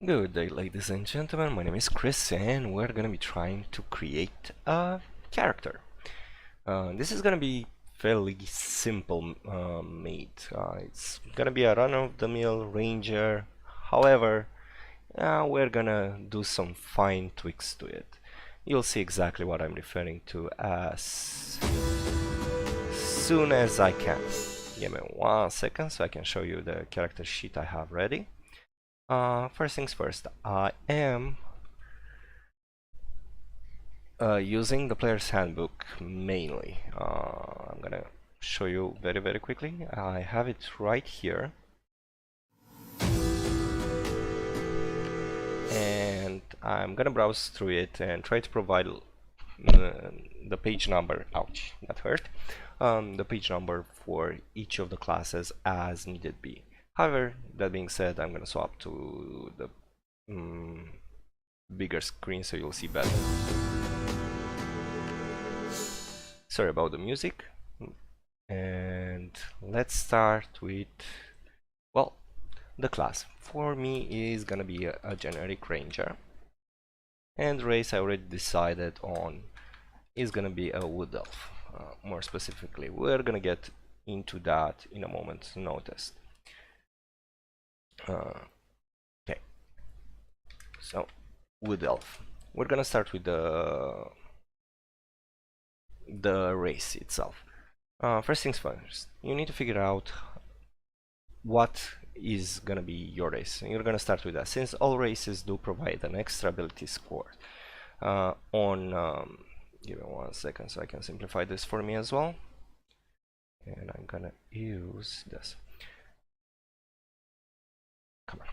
Good day, ladies and gentlemen. My name is Chris, and we're gonna be trying to create a character. This is gonna be fairly simple made. It's gonna be a run-of-the-mill ranger. However, we're gonna do some fine tweaks to it. You'll see exactly what I'm referring to as soon as I can. Give me 1 second so I can show you the character sheet I have ready. First things first, I am using the player's handbook mainly. I'm gonna show you very quickly. I have it right here, and I'm gonna browse through it and try to provide the page number. Ouch, that hurt. The page number for each of the classes as needed be. However, that being said, I'm gonna swap to the bigger screen so you'll see better. Sorry about the music. And let's start with, well, the class. For me is gonna be a generic ranger, and race I already decided on is gonna be a wood elf. More specifically, we're gonna get into that in a moment's notice. Okay, so wood elf. We're gonna start with the race itself. First things first, you need to figure out what is gonna be your race. You're gonna start with that, since all races do provide an extra ability score. Give me 1 second so I can simplify this for me as well. And I'm gonna use this. Come on.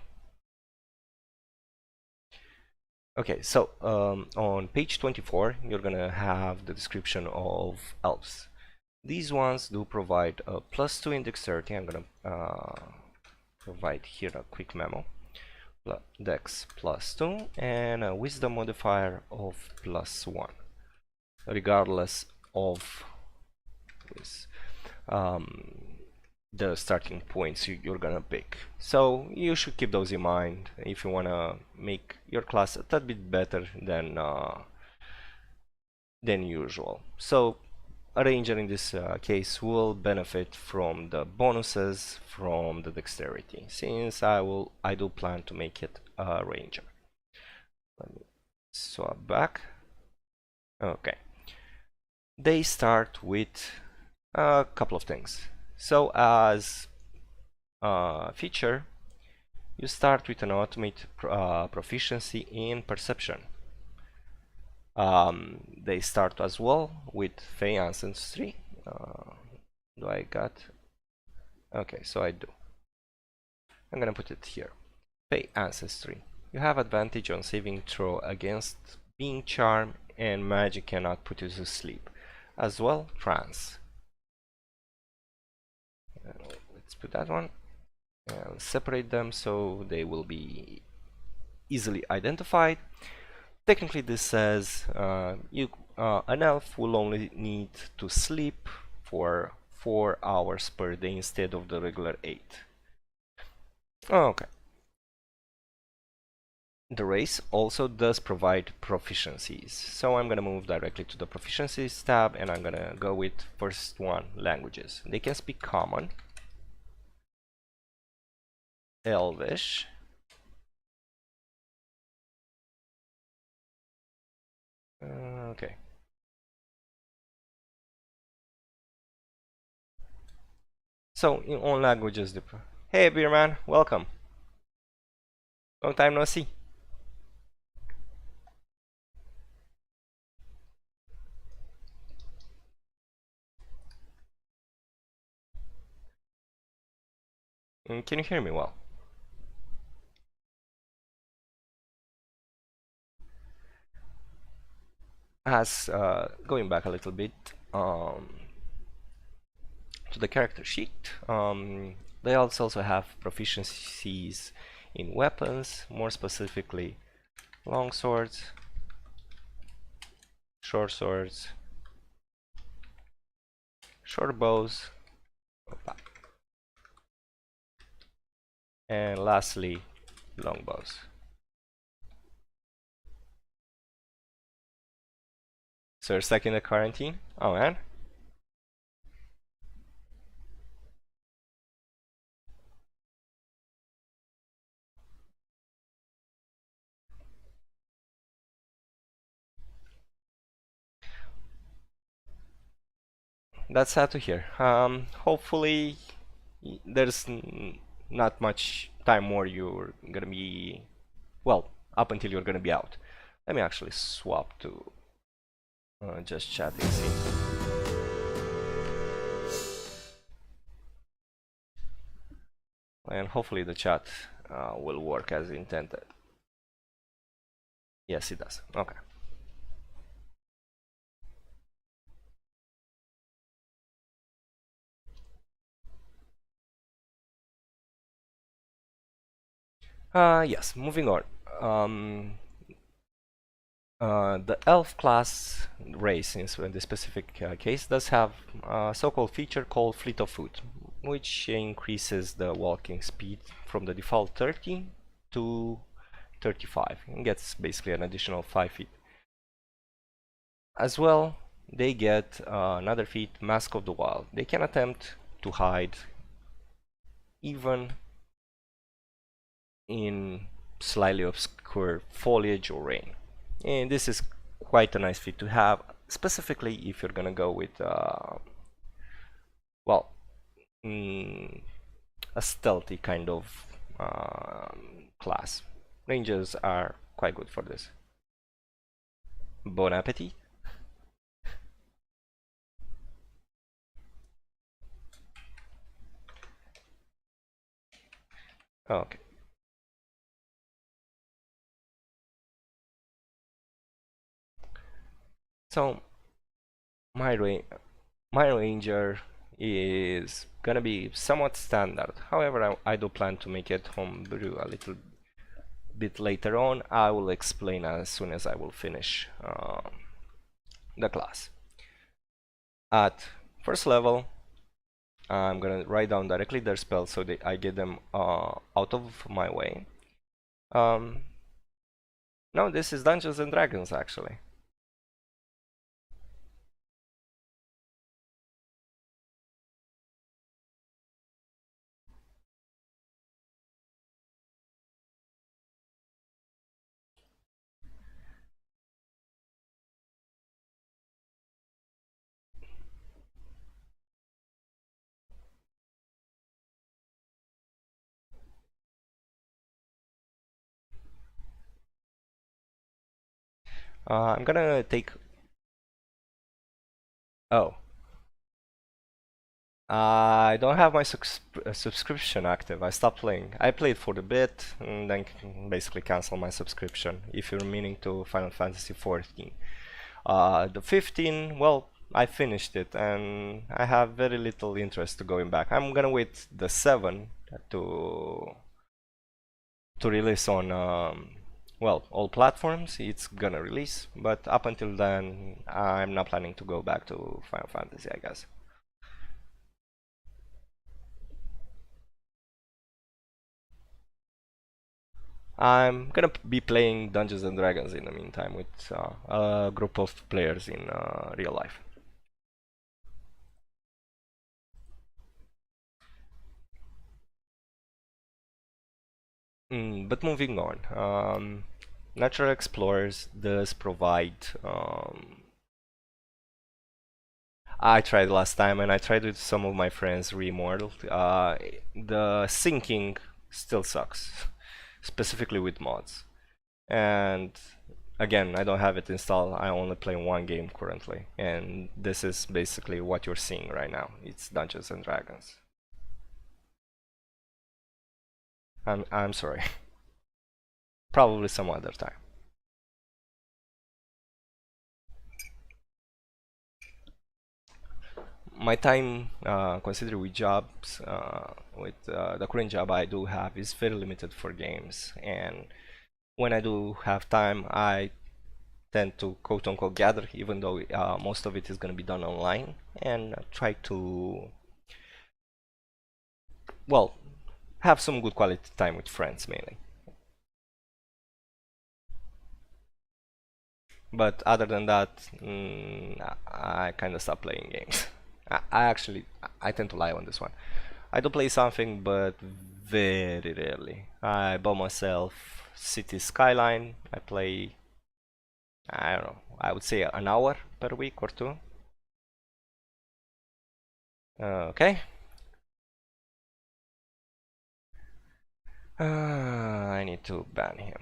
Okay, so on page 24, you're gonna have the description of elves. These ones do provide a +2 in dexterity. I'm gonna provide here a quick memo. Dex +2 and a wisdom modifier of +1, regardless of this, the starting points you're gonna pick. So you should keep those in mind if you wanna make your class a tad bit better than usual. So a ranger in this case will benefit from the bonuses from the dexterity, since I do plan to make it a ranger. Let me swap back. Okay, they start with a couple of things. So as a feature, you start with an automated proficiency in perception. They start as well with Fey Ancestry. Do I got? Okay, so I do. I'm gonna put it here. Fey Ancestry. You have advantage on saving throw against being charmed, and magic cannot put you to sleep. As well, trance. Let's put that one and separate them so they will be easily identified. Technically, this says an elf will only need to sleep for 4 hours per day instead of the regular 8. Okay. The race also does provide proficiencies, so I'm gonna move directly to the proficiencies tab, and I'm gonna go with first one, languages. They can speak Common, Elvish, okay. So in all languages, hey beer man, welcome. Long time no see. Can you hear me well? As going back a little bit to the character sheet, they also have proficiencies in weapons, more specifically long swords, short swords, short bows, and lastly long bows. So you're stuck in the quarantine? Oh man. That's sad to hear. Hopefully there's not much time more you're gonna be, well, up until you're gonna be out. Let me actually swap to just chatting scene. And hopefully the chat will work as intended. Yes, it does. Okay. Yes, moving on. Um, the elf class race, in this specific case, does have a so-called feature called Fleet of Foot, which increases the walking speed from the default 30 to 35 and gets basically an additional 5 feet. As well, they get another feat, Mask of the Wild. They can attempt to hide even in slightly obscure foliage or rain. And this is quite a nice feat to have, specifically if you're gonna go with, well, a stealthy kind of class. Rangers are quite good for this. Bon appetit. Okay. So my ranger is gonna be somewhat standard. However, I do plan to make it homebrew a little bit later on. I will explain as soon as I will finish the class. At first level, I'm gonna write down directly their spells so that I get them out of my way. No, this is Dungeons and Dragons actually. I'm gonna take. Oh, I don't have my subscription active. I stopped playing. I played for a bit and then basically cancel my subscription. If you're meaning to Final Fantasy 14, the 15, well, I finished it and I have very little interest to going back. I'm gonna wait the 7 to release on well, all platforms. It's gonna release, but up until then, I'm not planning to go back to Final Fantasy, I guess. I'm gonna be playing Dungeons and Dragons in the meantime with a group of players in real life. But moving on, Natural Explorers does provide. I tried last time and I tried with some of my friends remodeled. The syncing still sucks, specifically with mods. And again, I don't have it installed. I only play one game currently, and this is basically what you're seeing right now. It's Dungeons and Dragons. I'm sorry. Probably some other time. My time, considering with jobs, with the current job I do have, is very limited for games. And when I do have time, I tend to quote unquote gather, even though most of it is going to be done online, and try to, well, have some good quality time with friends mainly. But other than that, I kind of stopped playing games. I actually I tend to lie on this one. I do play something, but very rarely. I bought myself City Skyline. I play, I don't know, I would say an hour per week or two. Okay. I need to ban him.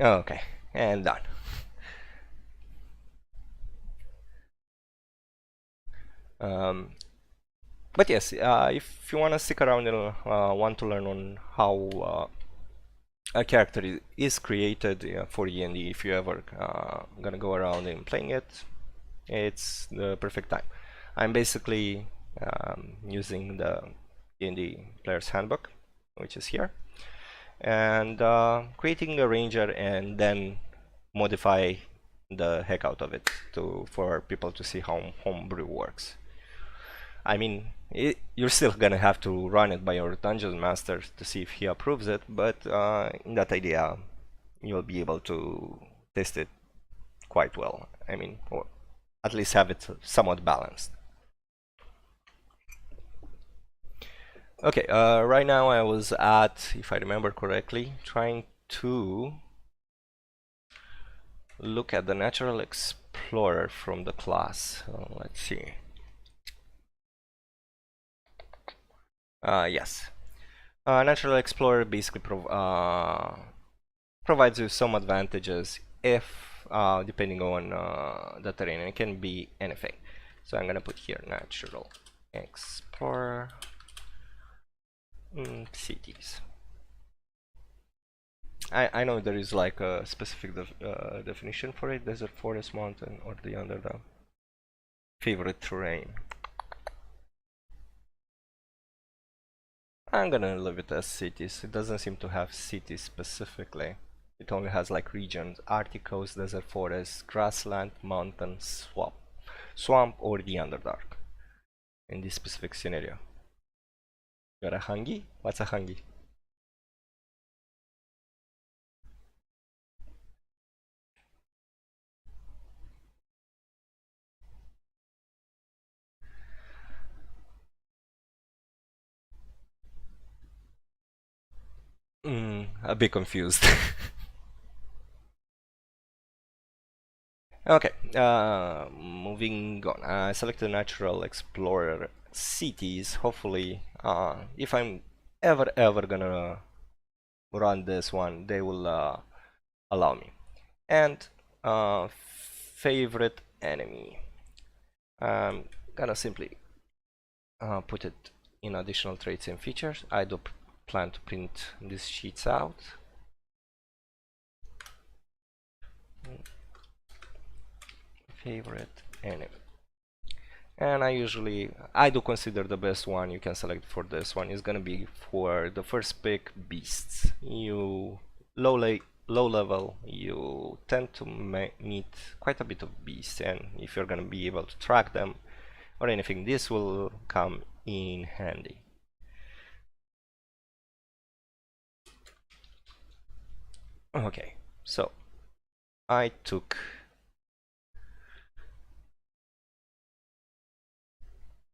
Okay, and done. Um, but yes, if you want to stick around and want to learn on how a character is created for D&D, if you ever gonna go around and playing it, it's the perfect time. I'm basically using the D&D Player's Handbook, which is here, and creating a ranger and then modify the heck out of it for people to see how Homebrew works. I mean, you're still gonna have to run it by your dungeon master to see if he approves it, but in that idea, you'll be able to test it quite well. I mean, or at least have it somewhat balanced. Okay, right now I was at, if I remember correctly, trying to look at the natural explorer from the class. Let's see. Yes. Natural explorer basically provides you some advantages if depending on the terrain. It can be anything. So I'm gonna put here natural explorer cities. I know there is like a specific definition for it: desert, forest, mountain, or the under the favorite terrain. I'm gonna leave it as cities. It doesn't seem to have cities specifically. It only has like regions: Arctic coast, desert, forest, grassland, mountain, swamp, or the underdark. In this specific scenario. You're a hangi? What's a hangi? A bit confused. Okay, moving on. I selected natural explorer cities. Hopefully, if I'm ever gonna run this one, they will allow me. And favorite enemy. I'm gonna simply put it in additional traits and features. I do plan to print these sheets out. Favorite enemy. And I do consider the best one you can select for this one is gonna be for the first pick, beasts. You low level, you tend to meet quite a bit of beasts, and if you're gonna be able to track them or anything, this will come in handy. Okay, so I took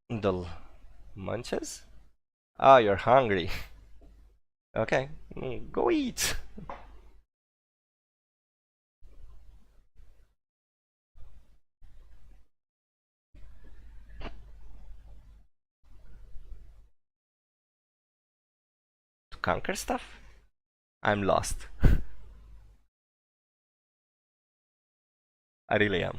the munches. Ah, you're hungry. Okay, go eat. To conquer stuff? I'm lost. I really am.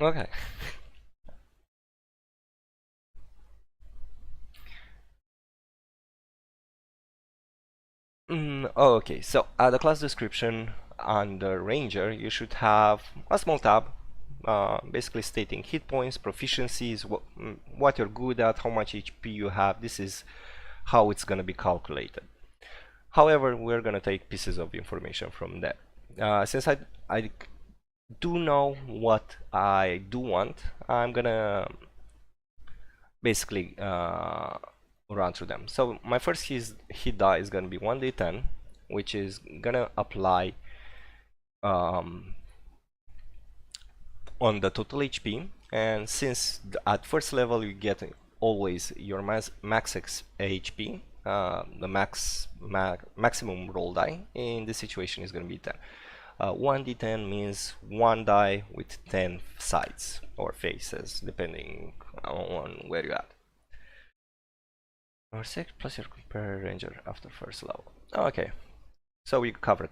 Okay. Okay, so at the class description under Ranger, you should have a small tab, basically stating hit points, proficiencies, what you're good at, how much HP you have. This is how it's going to be calculated. However, we're going to take pieces of information from there. Since I do know what I do want, I'm going to basically run through them. So my first hit die is going to be 1d10, which is going to apply um, on the total HP. And since at first level you get always your max HP, the maximum roll die in this situation is going to be 10. 1d10 means one die with 10 sides or faces, depending on where you're at. Or 6 plus your compare ranger after first level. Okay, so we covered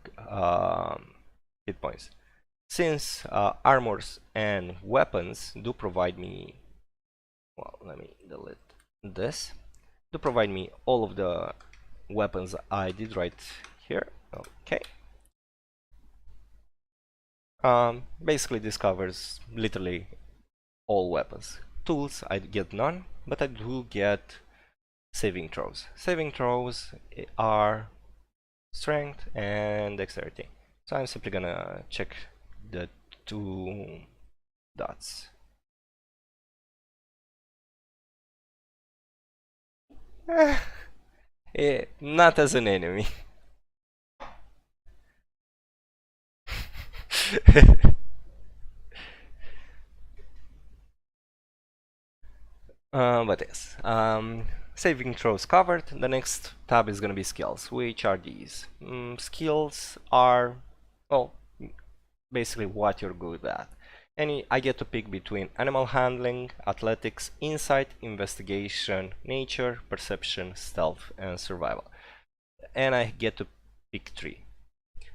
hit points. Since armors and weapons do provide me, well, let me delete this, do provide me all of the weapons I did right here. Okay. Basically this covers literally all weapons. Tools I get none, but I do get saving throws. Saving throws are strength and dexterity. So I'm simply gonna check the two dots. Not as an enemy. But yes, saving throws covered. The next tab is gonna be skills. Which are these? Skills are, well, basically what you're good at. I get to pick between animal handling, athletics, insight, investigation, nature, perception, stealth, and survival. And I get to pick 3.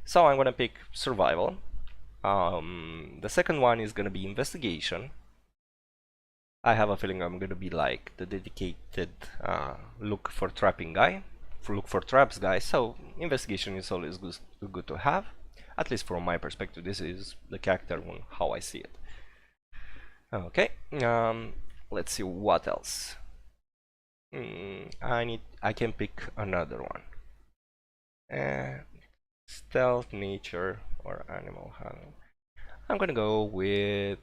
So I'm gonna pick survival. The second one is gonna be investigation. I have a feeling I'm gonna be like the dedicated look for trapping guy, look for traps guy. So investigation is always good to have. At least from my perspective, this is the character on how I see it. Okay, let's see what else. I can pick another one. Stealth, nature, or animal handling. I'm gonna go with,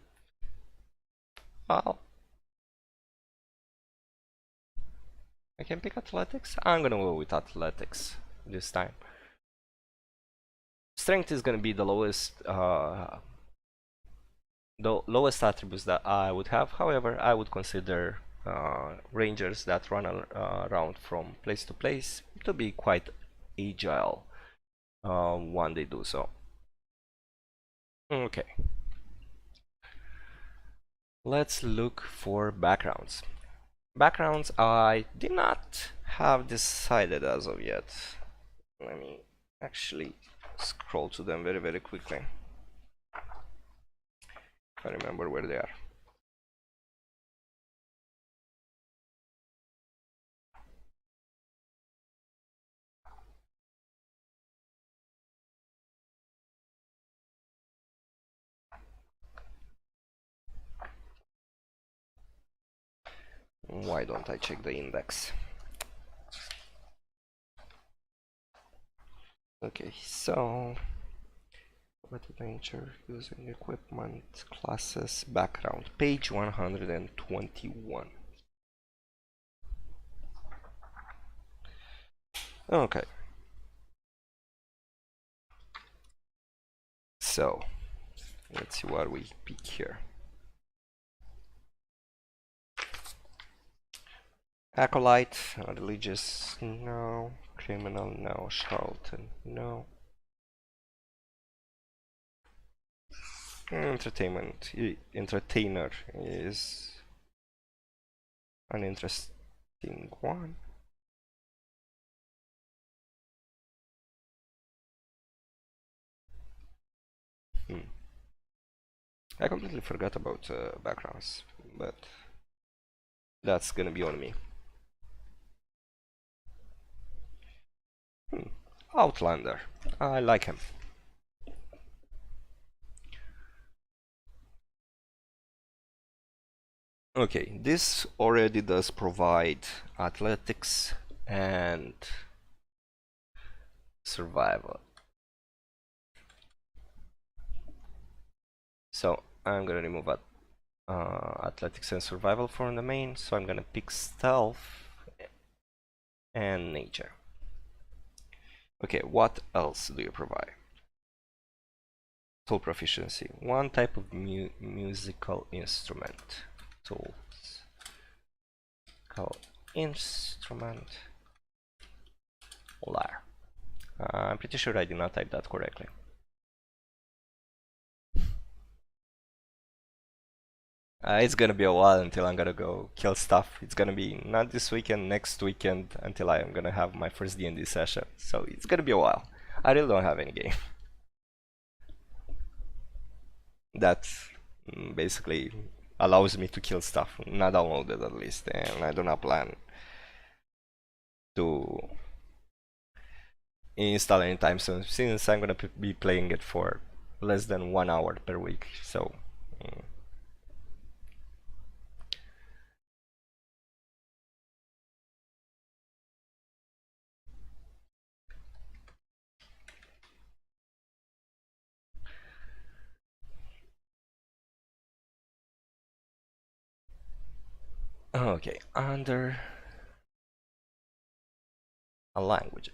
well, I can pick athletics. I'm gonna go with athletics this time. Strength is gonna be the lowest attributes that I would have. However, I would consider rangers that run around from place to place to be quite agile when they do so. Okay, let's look for backgrounds. Backgrounds I did not have decided as of yet. Let me actually scroll to them very quickly. I remember where they are. Why don't I check the index? Okay, so what adventure using equipment classes background page 121. Okay, so let's see what we pick here. Acolyte, religious, no. Criminal, no. Charlatan, no. Entertainer is an interesting one. I completely forgot about backgrounds, but that's gonna be on me. Outlander. I like him. Okay, this already does provide athletics and survival. So I'm gonna remove athletics and survival from the main, so I'm gonna pick stealth and nature. Okay, what else do you provide? Tool proficiency. One type of musical instrument. Tools. Called instrument. Lyre. I'm pretty sure I did not type that correctly. It's gonna be a while until I'm gonna go kill stuff. It's gonna be not this weekend, next weekend until I am gonna have my first D&D session. So it's gonna be a while. I really don't have any game that basically allows me to kill stuff. Not downloaded at least, and I do not plan to install anytime soon since I'm gonna be playing it for less than 1 hour per week. So. Okay, under a language,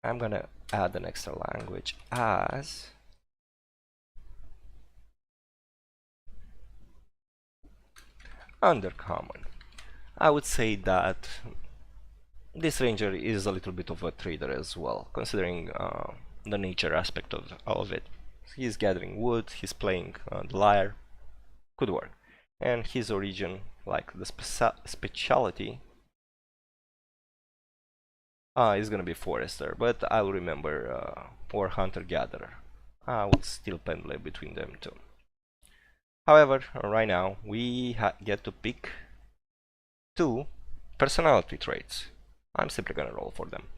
I'm gonna add an extra language as undercommon. I would say that this ranger is a little bit of a trader as well, considering the nature aspect of it. He's gathering wood, he's playing the lyre, could work. And his origin, like the speciality, is gonna be forester, but I'll remember or hunter-gatherer. I will still pendulate between them two. However, right now we get to pick two personality traits. I'm simply gonna roll for them.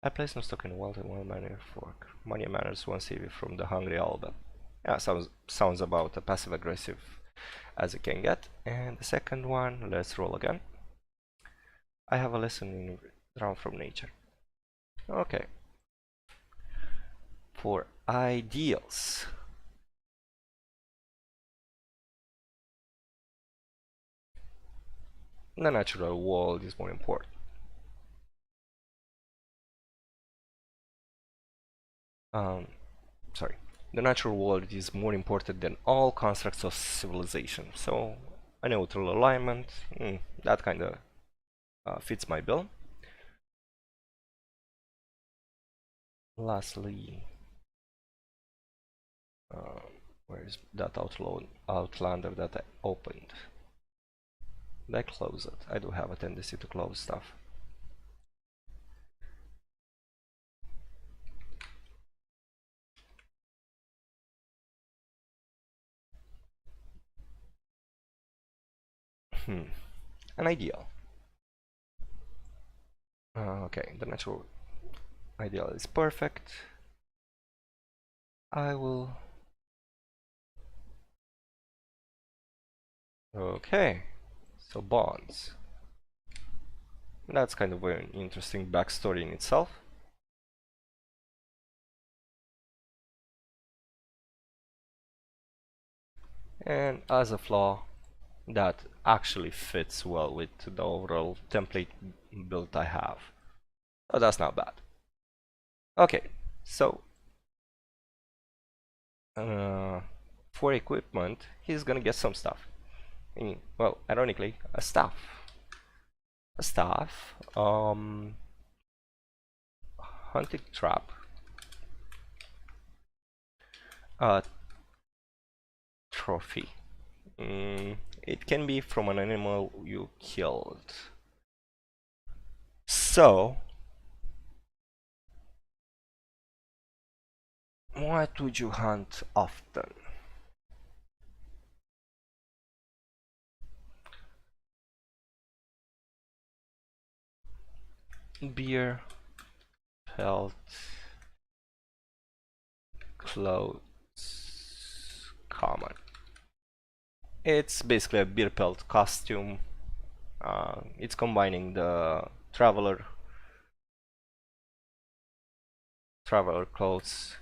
I place no stock in wealth and one manner fork. Money manners one CV from the hungry Alba. Yeah, sounds about a passive aggressive as it can get. And the second one, let's roll again. I have a lesson in drawn from nature. Okay. For ideals. The natural world is more important. Sorry. The natural world is more important than all constructs of civilization. So a neutral alignment, that kind of fits my bill. Lastly, where is that outlander that I opened? Did I close it? I do have a tendency to close stuff. An ideal. Okay, the natural ideal is perfect. I will. Okay, so bonds. That's kind of an interesting backstory in itself. And as a flaw, that actually fits well with the overall template build I have. So that's not bad. Okay, so for equipment, he's gonna get some stuff. Well, ironically, a staff. A staff, hunting trap, a trophy. It can be from an animal you killed. So, what would you hunt often? beer pelt clothes common. It's basically a beer pelt costume. It's combining the traveler clothes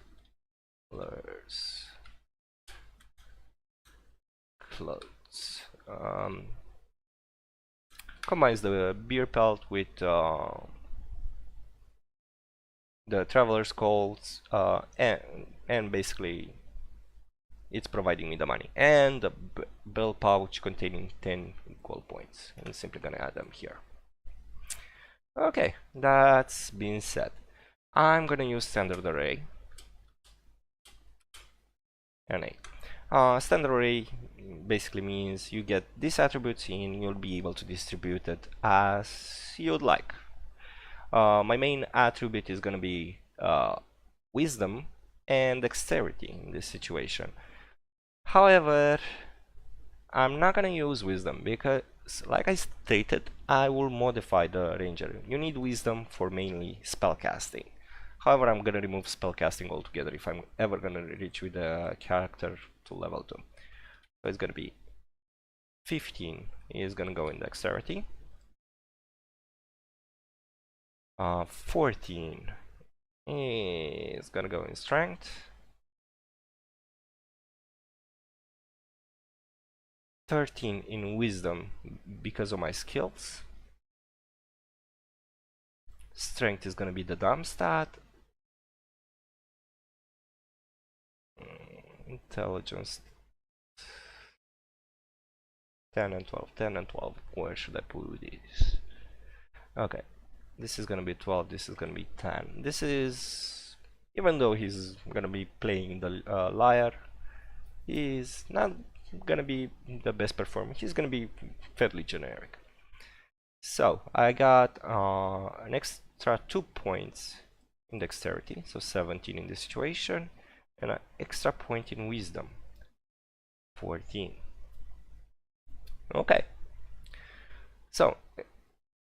clothes. Combines the beer pelt with the traveler's clothes, and basically it's providing me the money and the bell pouch containing 10 equal points. I'm simply gonna add them here. Okay, that's been said. I'm gonna use standard array NA. Standard array basically means you get these attributes in, you'll be able to distribute it as you'd like. My main attribute is gonna be wisdom and dexterity in this situation. However, I'm not gonna use wisdom because, like I stated, I will modify the ranger. You need wisdom for mainly spellcasting. However, I'm gonna remove spellcasting altogether if I'm ever gonna reach with a character to level 2. So it's gonna be 15 is gonna go in dexterity. 14 is gonna go in strength. 13 in wisdom because of my skills. Strength is gonna be the dumb stat. Intelligence 10 and 12, 10 and 12. Where should I put this? Okay, this is gonna be 12, this is gonna be 10. This is, even though he's gonna be playing the liar, he's not gonna be the best performer. He's gonna be fairly generic. So I got an extra 2 points in dexterity, so 17 in this situation, and an extra point in wisdom, 14. Okay, so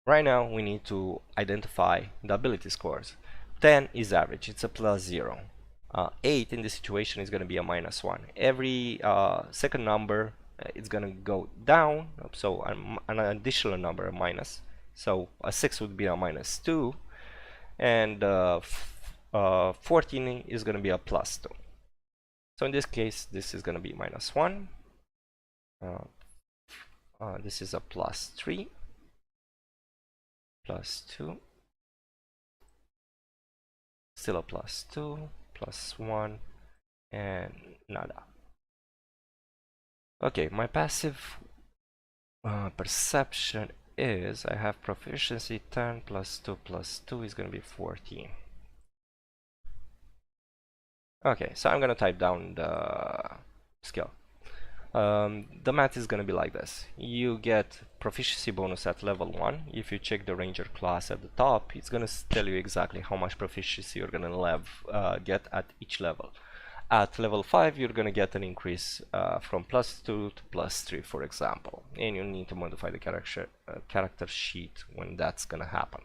right now we need to identify the ability scores. 10 is average, it's a +0. 8 in this situation is going to be a -1. Every second number it's going to go down, so an additional number, a minus. So a 6 would be a -2, and 14 is going to be a +2. So in this case, this is going to be -1. This is a +3, +2, still a +2, +1, and nada. Okay, my passive perception is I have proficiency 10 +2 +2 is going to be 14. Okay, so I'm going to type down the skill. The math is going to be like this. You get proficiency bonus at level 1. If you check the ranger class at the top, it's going to tell you exactly how much proficiency you're going to get at each level. At level 5, you're going to get an increase from +2 to +3, for example. And you need to modify the character sheet when that's going to happen.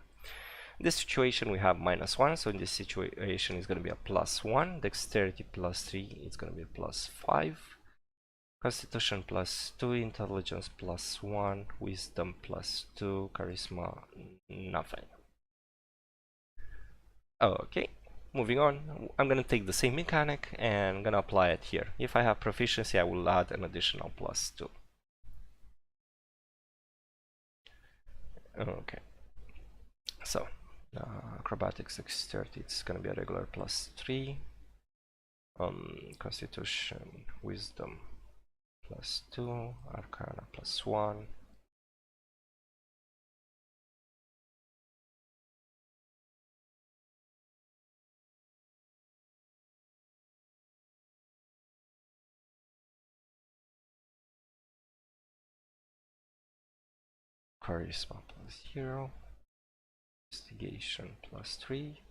In this situation, we have -1, so in this situation, it's going to be a +1. Dexterity +3, it's going to be a +5. Constitution +2, intelligence +1, wisdom +2, charisma nothing. Okay, moving on, I'm gonna take the same mechanic and I'm gonna apply it here. If I have proficiency, I will add an additional +2. Okay, so acrobatics dexterity, it's gonna be a regular +3. Constitution, wisdom +2, arcana +1. Charisma +0. Investigation +3.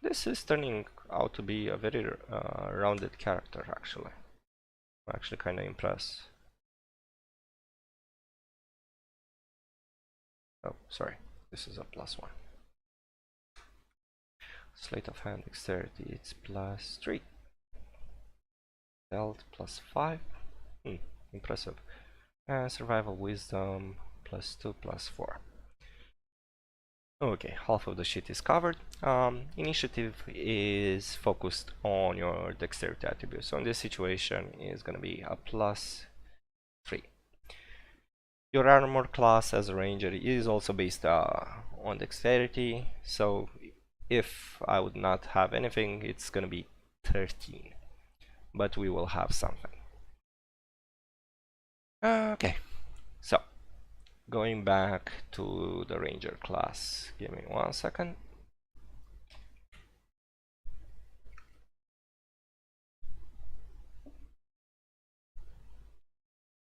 This is turning out to be a very rounded character, actually. I'm actually kind of impressed. Oh, sorry, this is a +1. Sleight of hand dexterity, it's +3. Stealth +5. Impressive. And survival wisdom +2, +4. Okay, half of the sheet is covered. Initiative is focused on your dexterity attribute. So in this situation is going to be a +3. Your armor class as a ranger is also based on dexterity. So if I would not have anything, it's going to be 13. But we will have something. Okay, so going back to the ranger class, give me 1 second.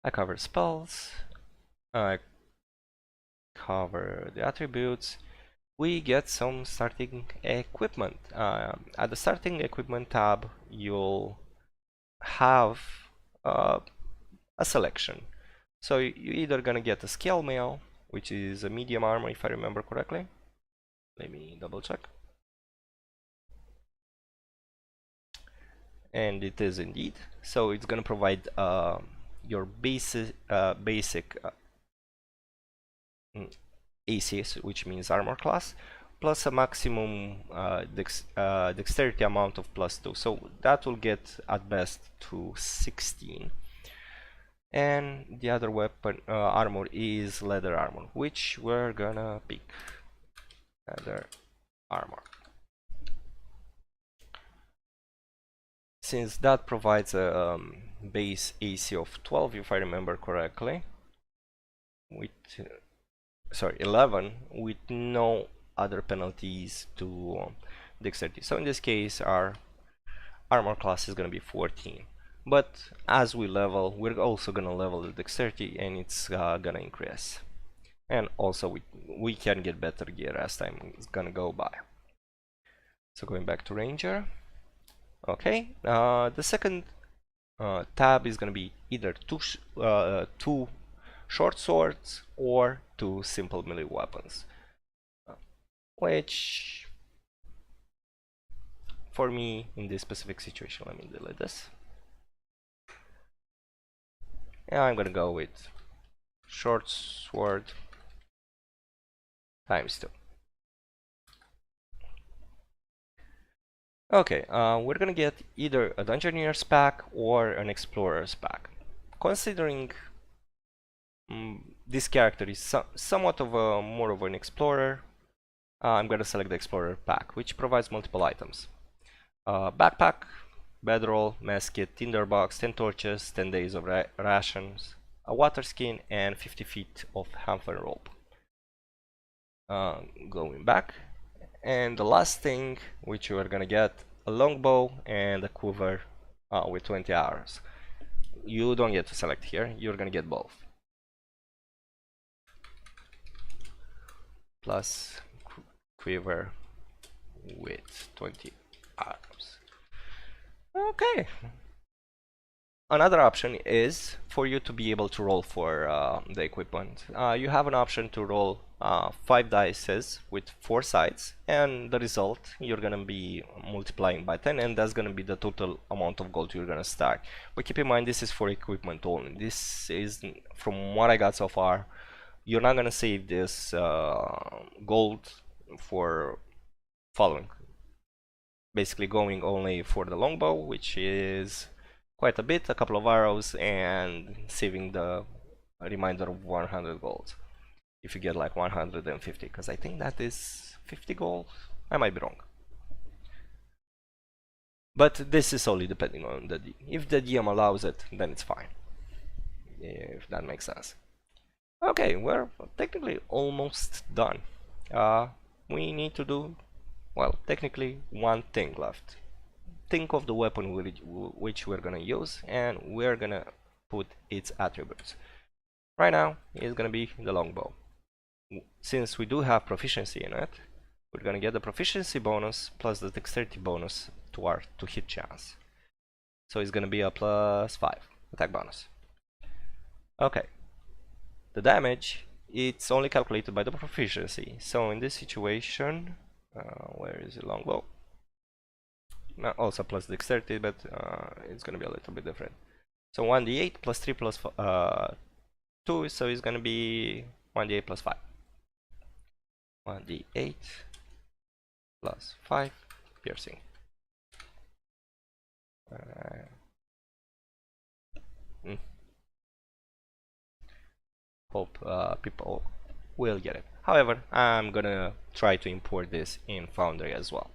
I cover spells, I cover the attributes. We get some starting equipment. At the starting equipment tab, you'll have a selection. So you're either gonna get a scale mail, which is a medium armor if I remember correctly. Let me double check. And it is indeed. So it's gonna provide your basic ACS, which means armor class, plus a maximum dexterity amount of +2. So that will get at best to 16. And the other weapon armor is leather armor, which we're gonna pick. Leather armor. Since that provides a base AC of 12, if I remember correctly, with 11, with no other penalties to dexterity. So in this case, our armor class is going to be 14. But as we level, we're also going to level the dexterity, and it's going to increase. And also we can get better gear as time is going to go by. So going back to Ranger. Okay, the second tab is going to be either two short swords or 2 simple melee weapons, which for me in this specific situation, let me delete this. Yeah, I'm gonna go with short sword ×2. Okay, we're gonna get either a Dungeoneer's pack or an Explorer's pack. Considering this character is somewhat of a more of an explorer, I'm gonna select the Explorer pack, which provides multiple items. Backpack, bedroll, mess kit, tinderbox, 10 torches, 10 days of rations, a water skin, and 50 feet of hempen rope. Going back, and the last thing which you are gonna get, a longbow and a quiver with 20 arrows. You don't get to select here, you're gonna get both. Plus quiver with 20 arrows. Okay. Another option is for you to be able to roll for the equipment. You have an option to roll 5 dice with 4 sides, and the result you're gonna be multiplying by 10, and that's gonna be the total amount of gold you're gonna start. But keep in mind, this is for equipment only. This is, from what I got so far, you're not gonna save this gold for following. Basically going only for the longbow, which is quite a bit, a couple of arrows, and saving the remainder of 100 gold. If you get like 150, because I think that is 50 gold. I might be wrong. But this is only depending on the if the DM allows it, then it's fine. If that makes sense. Okay, we're technically almost done. We need to do, well, technically one thing left. Think of the weapon which we're gonna use, and we're gonna put its attributes. Right now it's gonna be the longbow. Since we do have proficiency in it, we're gonna get the proficiency bonus plus the dexterity bonus to our hit chance. So it's gonna be a +5. attack bonus. Okay, the damage, it's only calculated by the proficiency. So in this situation, where is the longbow? Also plus dexterity, but it's gonna be a little bit different. So 1d8 plus 3 plus 2, so it's gonna be 1d8 plus 5. 1d8 plus 5 piercing. Hope people will get it. However, I'm gonna try to import this in Foundry as well.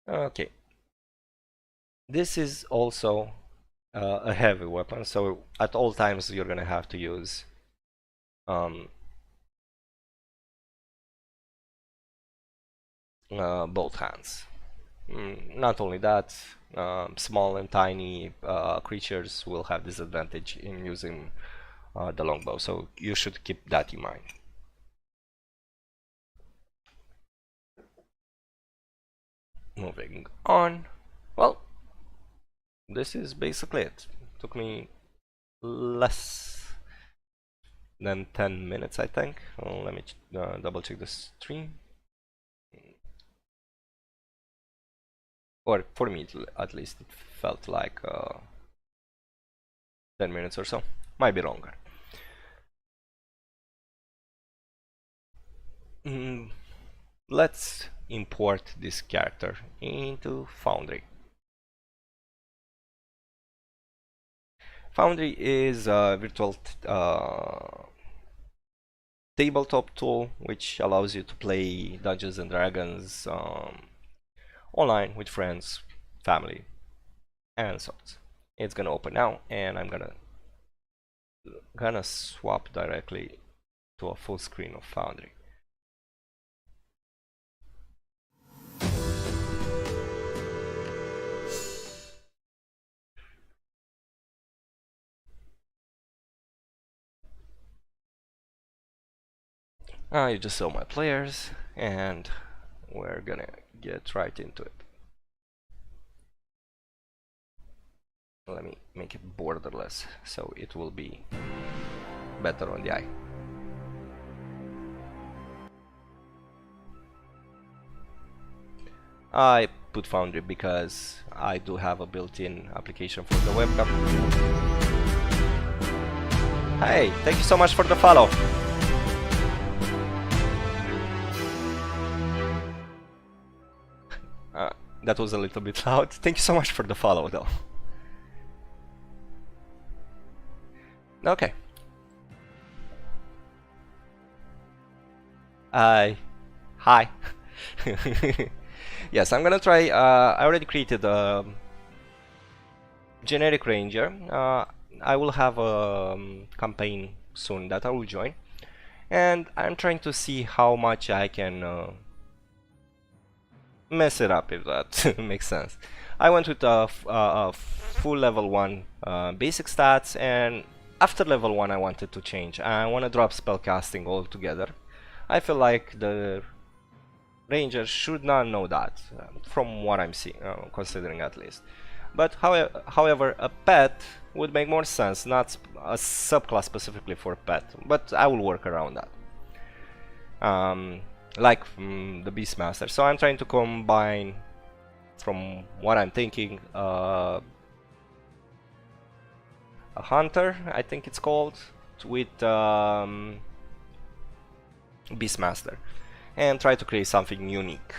Okay. This is also a heavy weapon, so at all times you're gonna have to use both hands. Not only that, small and tiny creatures will have disadvantage in using the longbow, so you should keep that in mind. Moving on. Well, this is basically it. Took me less than 10 minutes, I think. Let me double check the stream. Or for me at least, it felt like 10 minutes or so. Might be longer. Let's import this character into Foundry. Foundry is a virtual tabletop tool which allows you to play Dungeons and Dragons online with friends, family, and so on. It's gonna open now, and I'm gonna swap directly to a full screen of Foundry. You just saw my players, and we're gonna get right into it. Let me make it borderless so it will be better on the eye. I put Foundry because I do have a built-in application for the webcam. Hey, thank you so much for the follow. That was a little bit loud. Thank you so much for the follow though. Okay. Hi. Yes, I'm gonna try. I already created a generic ranger. I will have a campaign soon that I will join, and I'm trying to see how much I can mess it up, if that makes sense. I went with a full level 1 basic stats, and after level 1 I wanted to change. I want to drop spellcasting altogether. I feel like the ranger should not know that, from what I'm seeing, considering at least. But however, a pet would make more sense, not a subclass specifically for pet, but I will work around that. Like the Beastmaster. So I'm trying to combine, from what I'm thinking, a hunter, I think it's called, with Beastmaster, and try to create something unique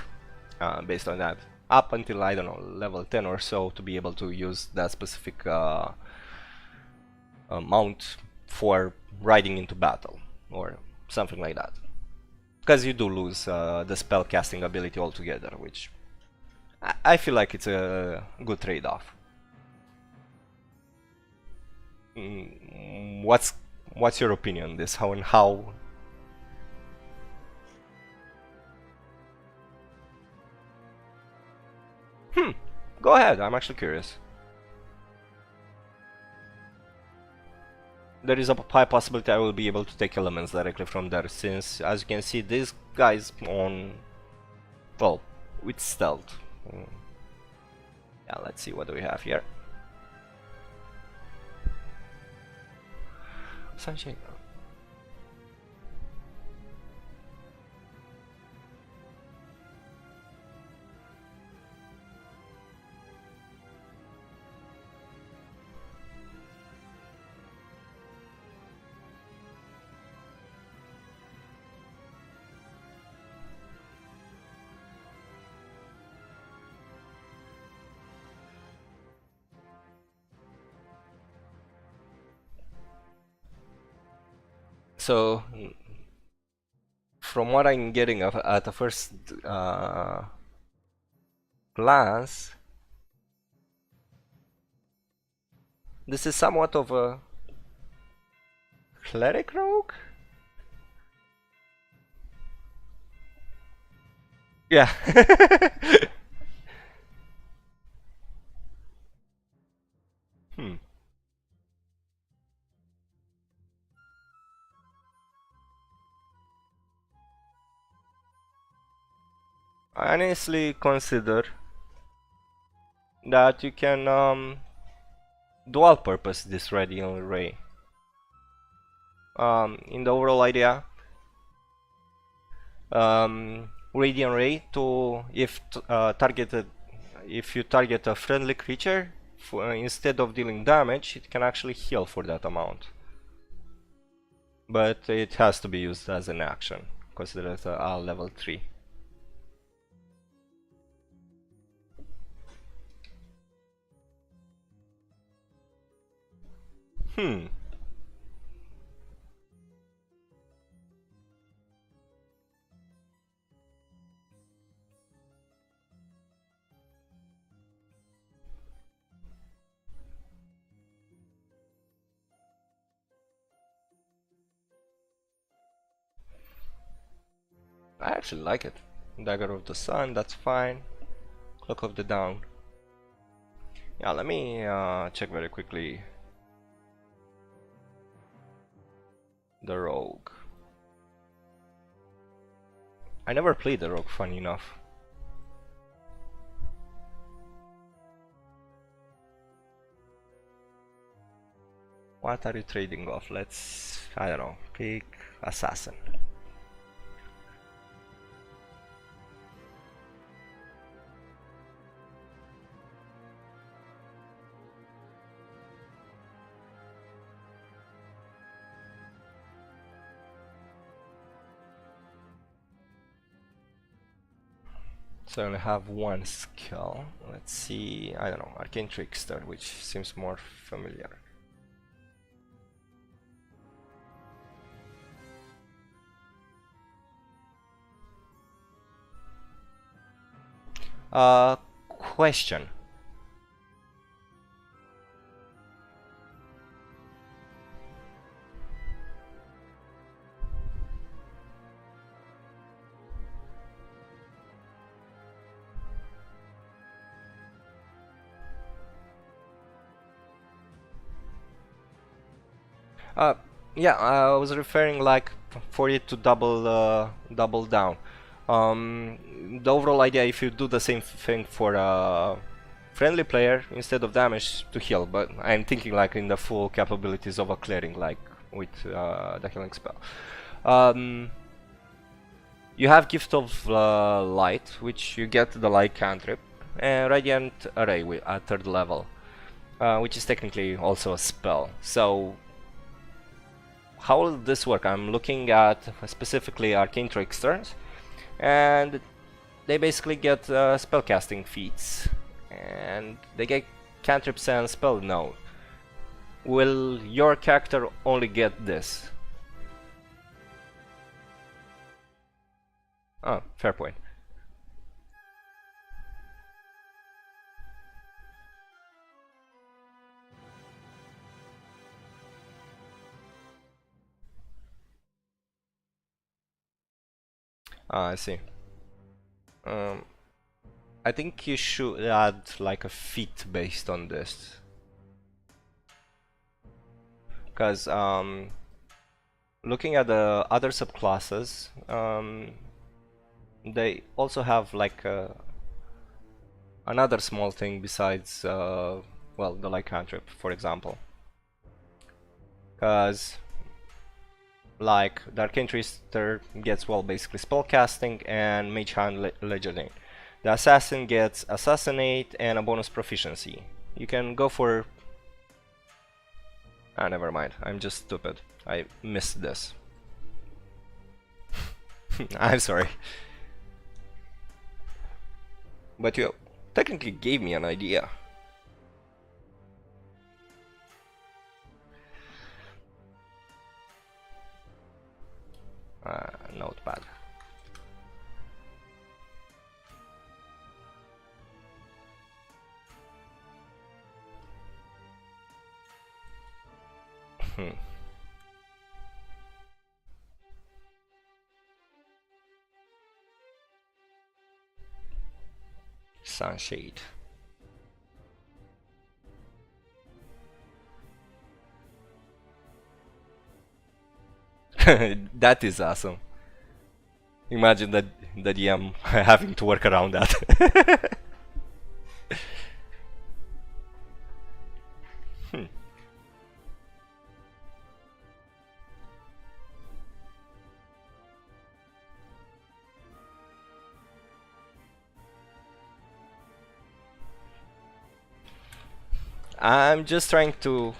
based on that, up until, I don't know, level 10 or so, to be able to use that specific mount for riding into battle or something like that. Because you do lose the spell casting ability altogether, which I feel like it's a good trade-off. What's your opinion on this? How? Go ahead. I'm actually curious. There is a high possibility I will be able to take elements directly from there, since, as you can see, this guy's on, well, with stealth. Yeah, let's see what do we have here. Sunshine. So, from what I'm getting at the first glance, this is somewhat of a cleric rogue? Yeah. Hmm. I honestly consider that you can dual purpose this radiant ray. In the overall idea, radiant ray to if you target a friendly creature, instead of dealing damage, it can actually heal for that amount. But it has to be used as an action, considered as a level 3. Hmm. I actually like it. Dagger of the Sun, that's fine. Cloak of the Dawn. Yeah, let me check very quickly the rogue. I never played the rogue, funny enough. What are you trading off? Let's, I don't know, pick assassin. So I only have one skill. Let's see, I don't know, Arcane Trickster, which seems more familiar. Question. Uh, yeah, I was referring like for it to double down. The overall idea, if you do the same thing for a friendly player instead of damage to heal, but I'm thinking like in the full capabilities of a clearing, like with the healing spell. You have Gift of Light, which you get the light cantrip, and Radiant Array at 3rd level, which is technically also a spell. So how will this work? I'm looking at specifically Arcane Tricksters, and they basically get spellcasting feats, and they get cantrips and spell. No. Will your character only get this? Oh, fair point. I see. Um, I think you should add like a feat based on this, because looking at the other subclasses, they also have like another small thing besides well, the light cantrip, for example, because like the Arcane Trickster gets, well, basically spellcasting and Mage Hand Legerdane. The Assassin gets Assassinate and a bonus proficiency. You can go for... Ah, never mind, I'm just stupid. I missed this. I'm sorry. But you technically gave me an idea. Notepad. Sunshade. That is awesome. Imagine that the DM having to work around that. I'm just trying to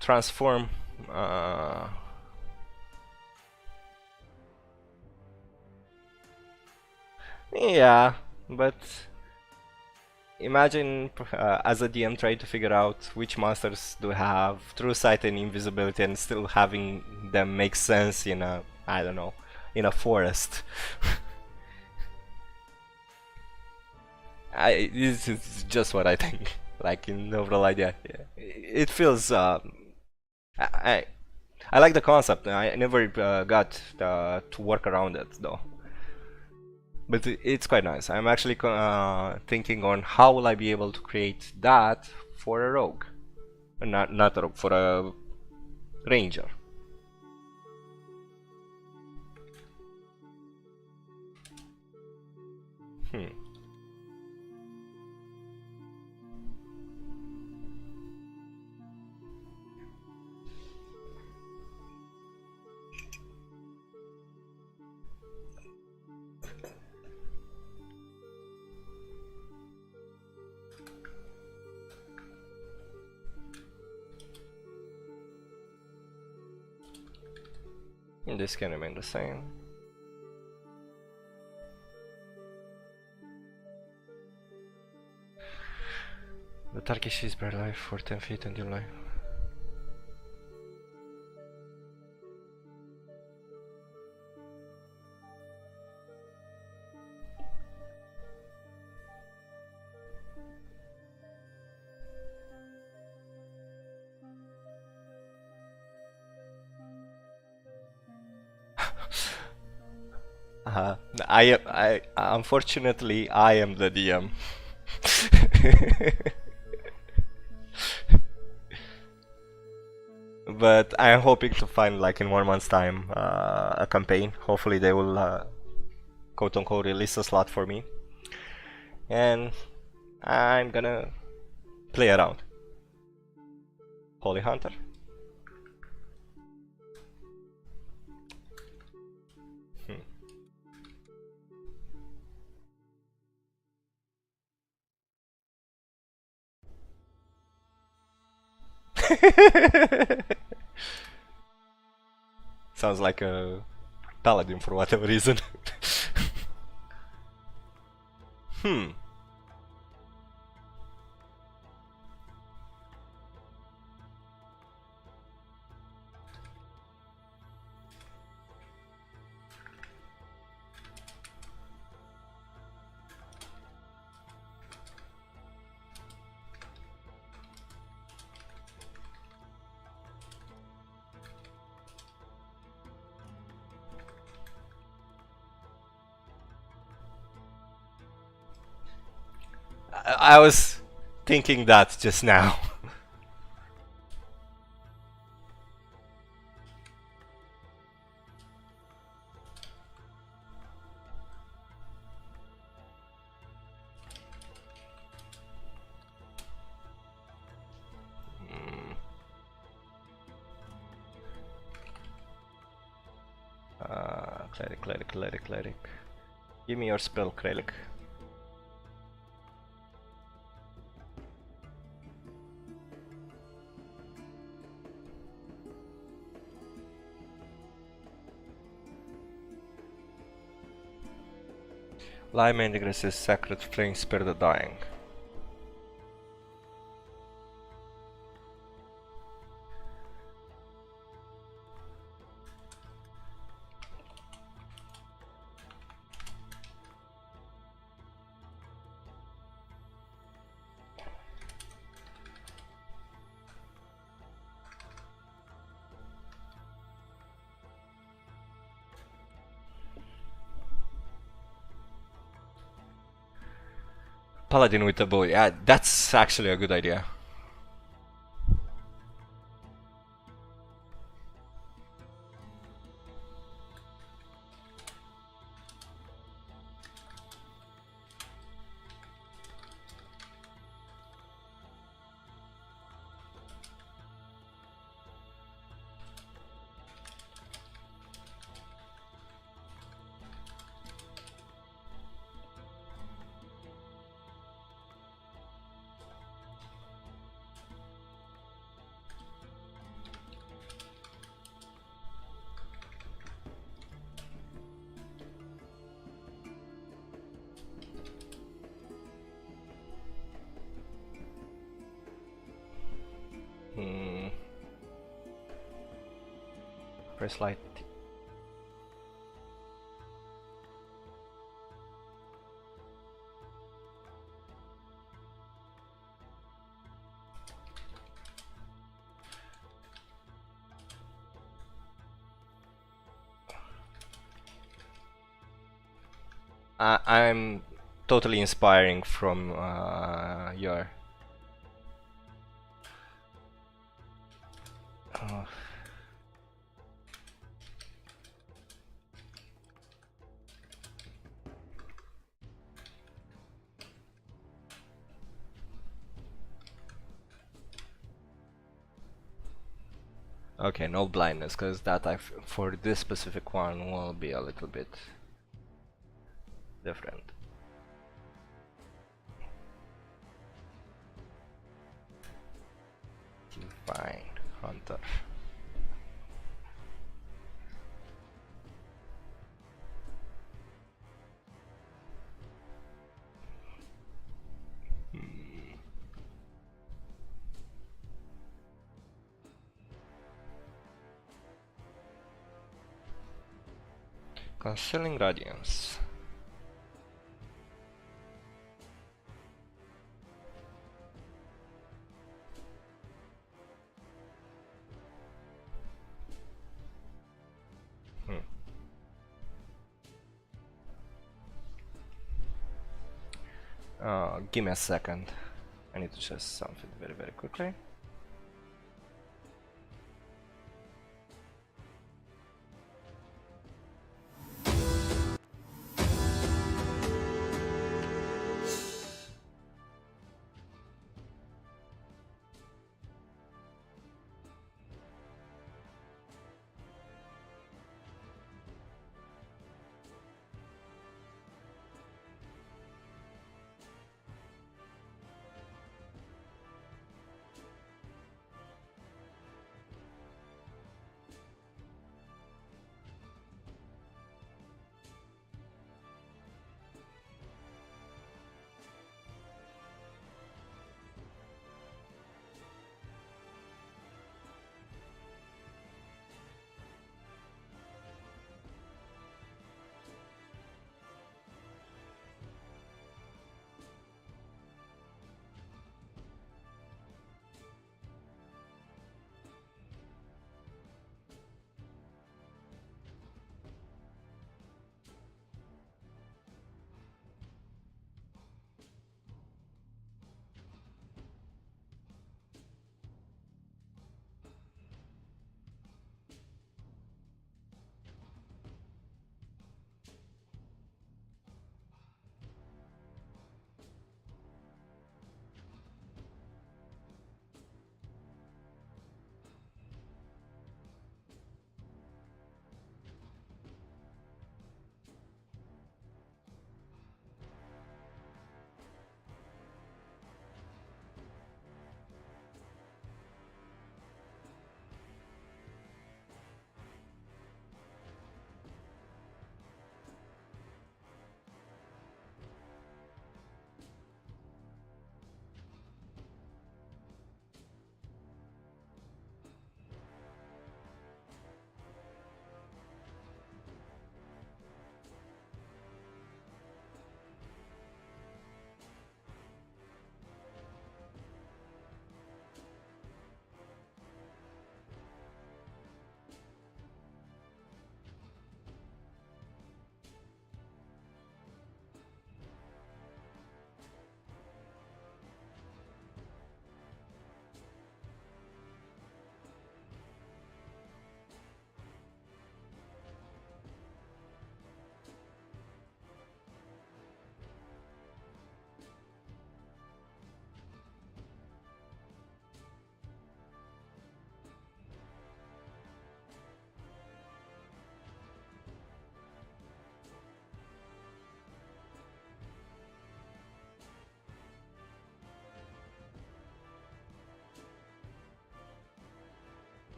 transform yeah, but imagine as a DM trying to figure out which monsters do have true sight and invisibility and still having them make sense in a, I don't know, in a forest. This is just what I think. Like in the overall idea, yeah. It feels. I I like the concept. I never got to work around it though. But it's quite nice. I'm actually thinking on how will I be able to create that for a rogue, not a rogue, for a ranger. Hmm. This can remain the same. The Turkish is bare life for 10 feet and you lie. I unfortunately I am the DM. But I'm hoping to find, like, in 1 month's time a campaign. Hopefully they will quote unquote release a slot for me, and I'm gonna play around. Holy Hunter. Sounds like a paladin for whatever reason. Hmm. I was thinking that just now. Cleric. Give me your spell, Cleric. Live Mantigrace's Sacred Flame spare the dying. Paladin with a bow. Yeah, that's actually a good idea. Press light. I'm totally inspiring from your. Okay, no blindness, because that for this specific one will be a little bit different. Divine Hunter. Concealing Radiance. Give me a second. I need to check something very quickly.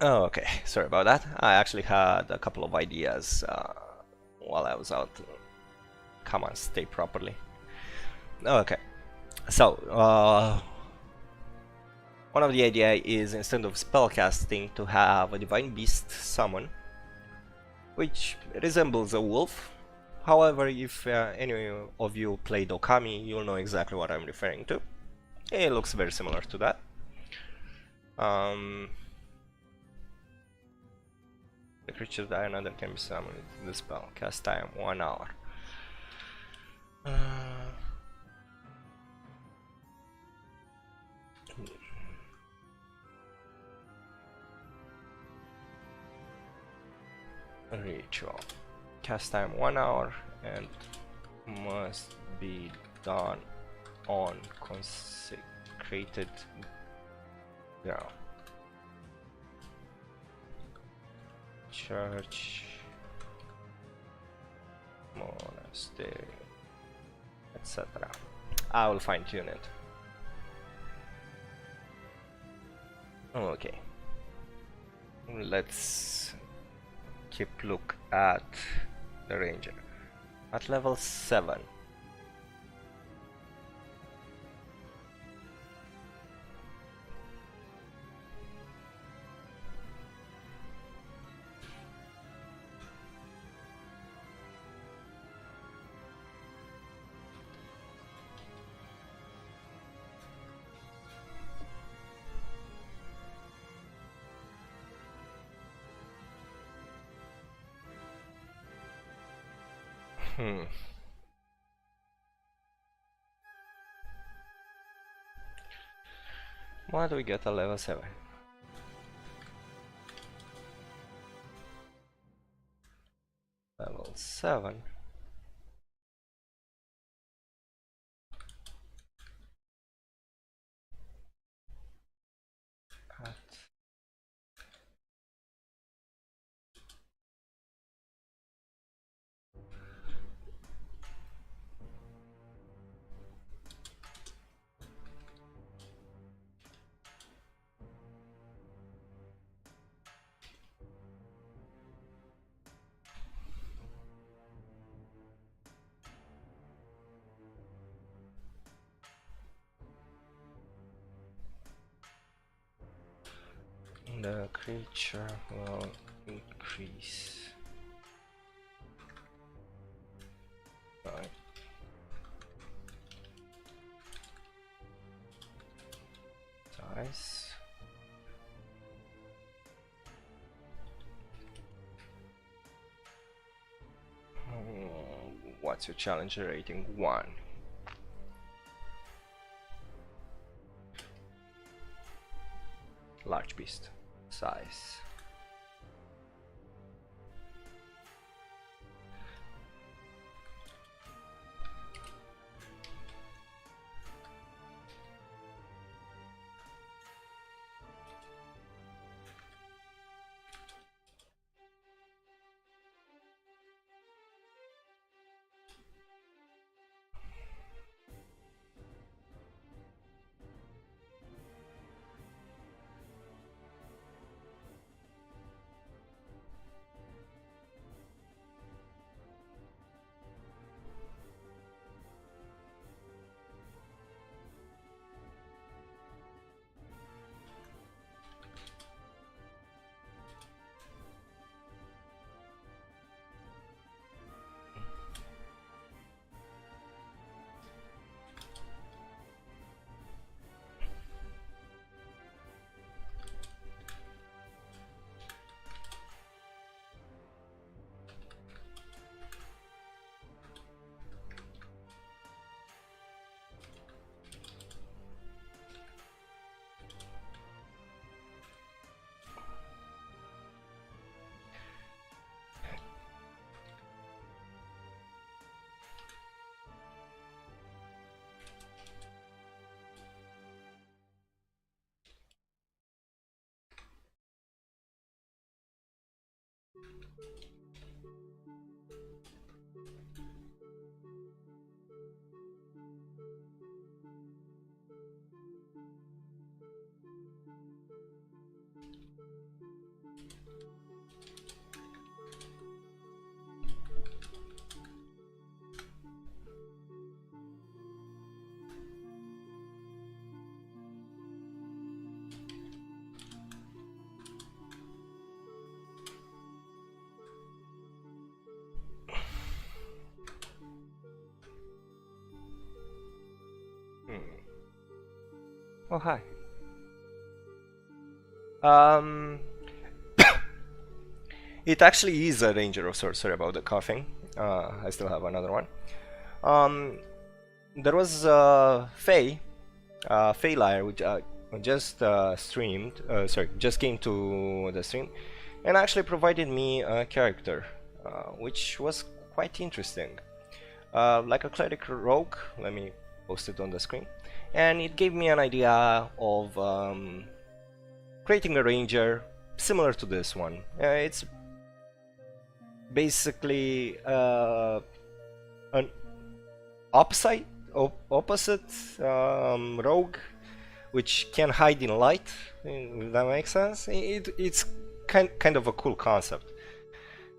Oh, okay, sorry about that. I actually had a couple of ideas while I was out. Come on, stay properly. Okay, so one of the idea is instead of spellcasting to have a divine beast summon, which resembles a wolf. However, if any of you played Okami, you'll know exactly what I'm referring to. It looks very similar to that. The creature die another can be summoned with the spell. Cast time 1 hour. Ritual. Cast time 1 hour and must be done on consecrated ground. Church, monastery, etc. I will fine tune it. Okay. Let's keep look at the ranger. At level 7. Why do we get a level 7? Level 7. At the creature will increase by dice. What's your challenger rating? 1. Large beast size. Oh, hi. Um, it actually is a ranger of sorts. Sorry about the coughing. I still have another one. There was Faye Liar, which just streamed. Sorry, just came to the stream, and actually provided me a character, which was quite interesting. Like a cleric rogue. Let me post it on the screen, and it gave me an idea of creating a ranger similar to this one. It's basically an opposite rogue, which can hide in light. If that makes sense. It's kind of a cool concept,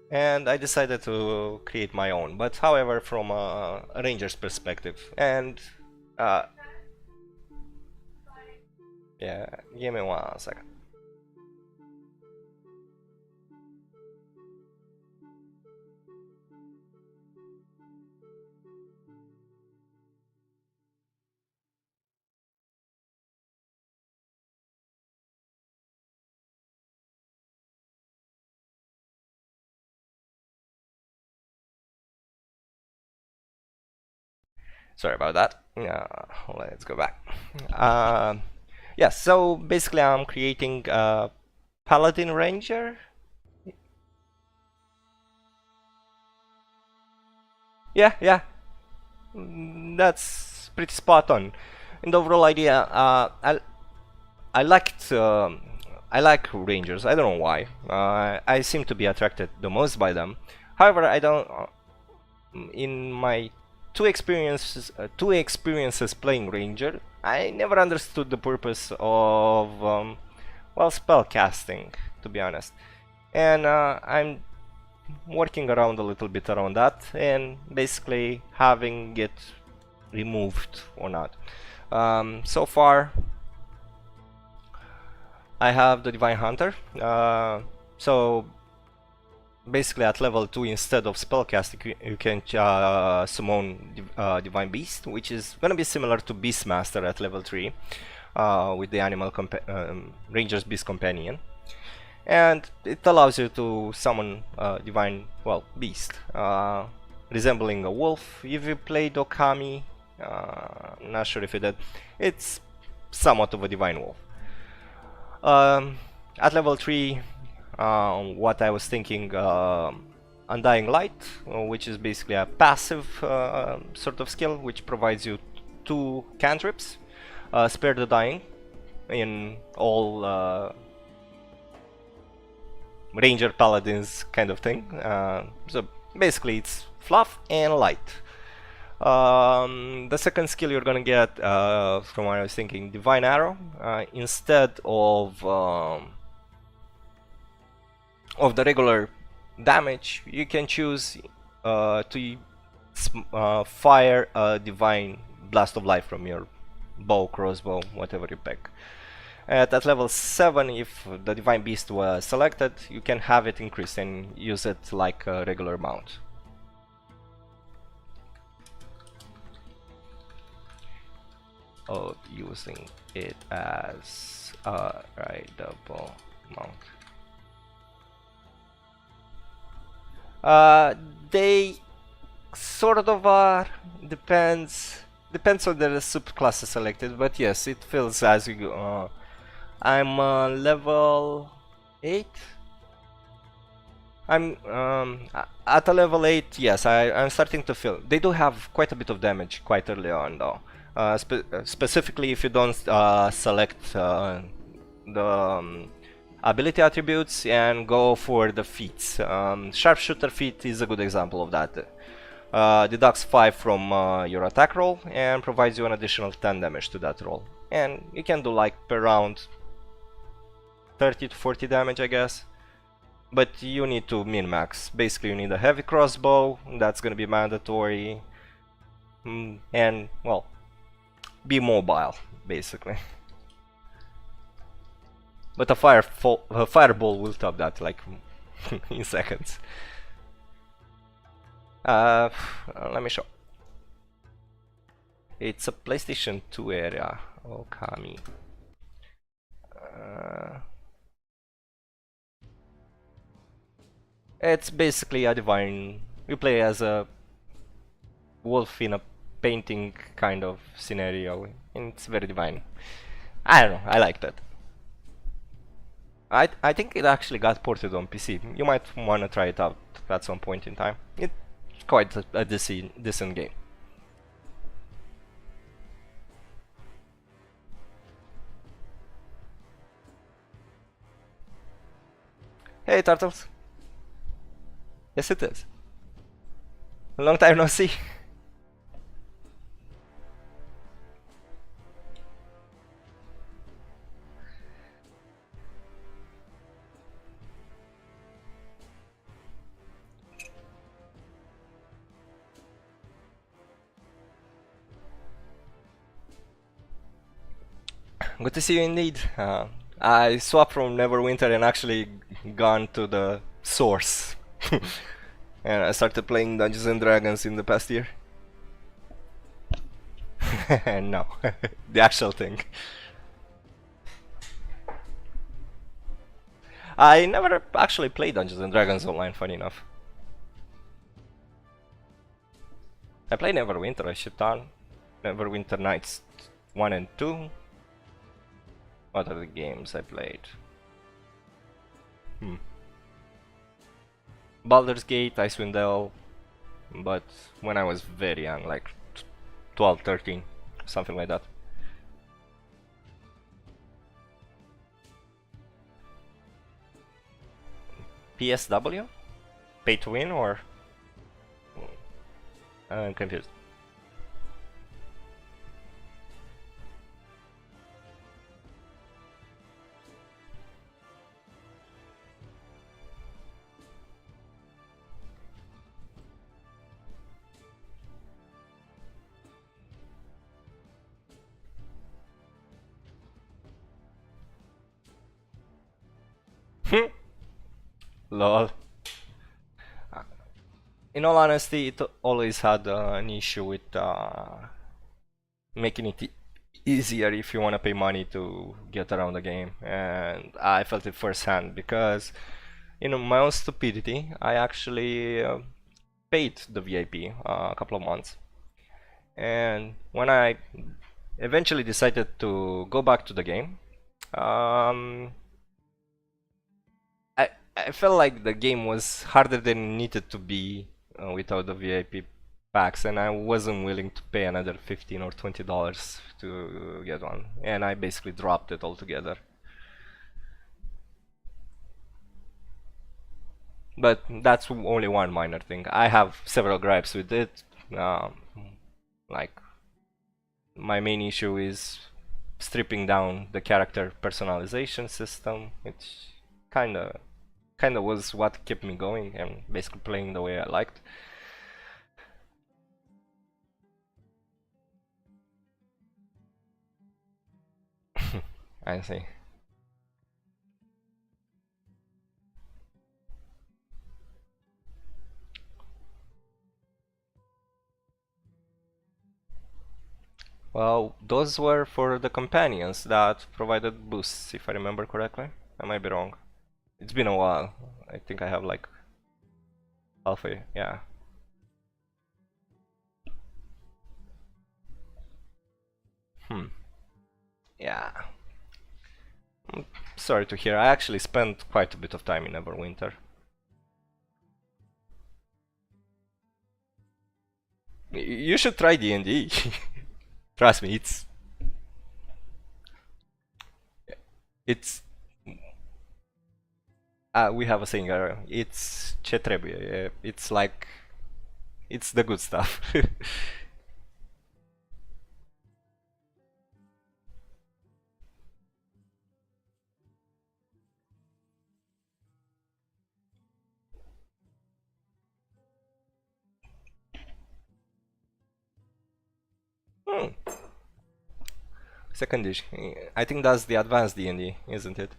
and I decided to create my own. But however, from a ranger's perspective, and yeah, give me 1 second. Sorry about that. Let's go back. Yeah, so basically I'm creating a paladin ranger. Yeah, that's pretty spot on. And the overall idea, I like rangers. I don't know why. I seem to be attracted the most by them. However, I don't. In my two experiences playing ranger, I never understood the purpose of well, spell casting, to be honest. And I'm working around a little bit around that, and basically having it removed or not. So far, I have the Divine Hunter. So basically at level 2, instead of spellcasting, you can summon Divine Beast, which is gonna be similar to Beastmaster at level 3, with the animal Ranger's Beast Companion. And it allows you to summon Divine, well, Beast, resembling a wolf. If you played Okami, not sure if you did, it's somewhat of a Divine Wolf. At level 3, what I was thinking, Undying Light, which is basically a passive sort of skill, which provides you 2 cantrips, Spare the Dying, in all Ranger Paladins kind of thing. So basically it's fluff and light. The second skill you're gonna get, from what I was thinking, Divine Arrow. Instead of the regular damage, you can choose to fire a Divine Blast of Life from your bow, crossbow, whatever you pick. At level 7, if the Divine Beast was selected, you can have it increased and use it like a regular mount. Of using it as a rideable mount. They sort of are. Depends on the subclasses selected, but yes, it feels as you go. I'm level 8. I'm at a level 8. Yes, I'm starting to feel. They do have quite a bit of damage quite early on, though. Specifically, if you don't select the ability attributes and go for the feats. Sharpshooter feat is a good example of that. Deducts 5 from your attack roll and provides you an additional 10 damage to that roll. And you can do like per round 30 to 40 damage, I guess. But you need to min-max. Basically, you need a heavy crossbow, that's gonna be mandatory. And, well, be mobile, basically. But a fireball will top that, like, in seconds. Let me show. It's a PlayStation 2 area. Okami. It's basically a divine. You play as a wolf in a painting kind of scenario, and it's very divine. I don't know, I like that. I think it actually got ported on PC. You might want to try it out at some point in time. It's quite a decent game. Hey Turtles! Yes it is. A long time no see. Good to see you indeed. I swapped from Neverwinter and actually gone to the source. And I started playing Dungeons and Dragons in the past year. No, the actual thing. I never actually played Dungeons and Dragons online, funny enough. I played Neverwinter, I shipped on. Neverwinter Nights 1 and 2. What are the games I played? Baldur's Gate, Icewind Dale, but when I was very young, like 12, 13, something like that. PSW? Pay to win or? I'm confused. Lol. In all honesty, it always had an issue with making it easier if you want to pay money to get around the game, and I felt it firsthand because, in my own stupidity, I actually paid the VIP a couple of months, and when I eventually decided to go back to the game, I felt like the game was harder than it needed to be without the VIP packs, and I wasn't willing to pay another $15 or $20 to get one, and I basically dropped it altogether. But that's only one minor thing. I have several gripes with it. Like, my main issue is stripping down the character personalization system, which kinda was what kept me going and basically playing the way I liked. I see. Well, those were for the companions that provided boosts, if I remember correctly. I might be wrong. It's been a while. I think I have like halfway, yeah. Yeah. I'm sorry to hear. I actually spent quite a bit of time in Neverwinter. You should try D&D. Trust me, it's we have a saying, it's ce trebuie. It's like, it's the good stuff. Hmm. Second dish. I think that's the advanced D&D, isn't it?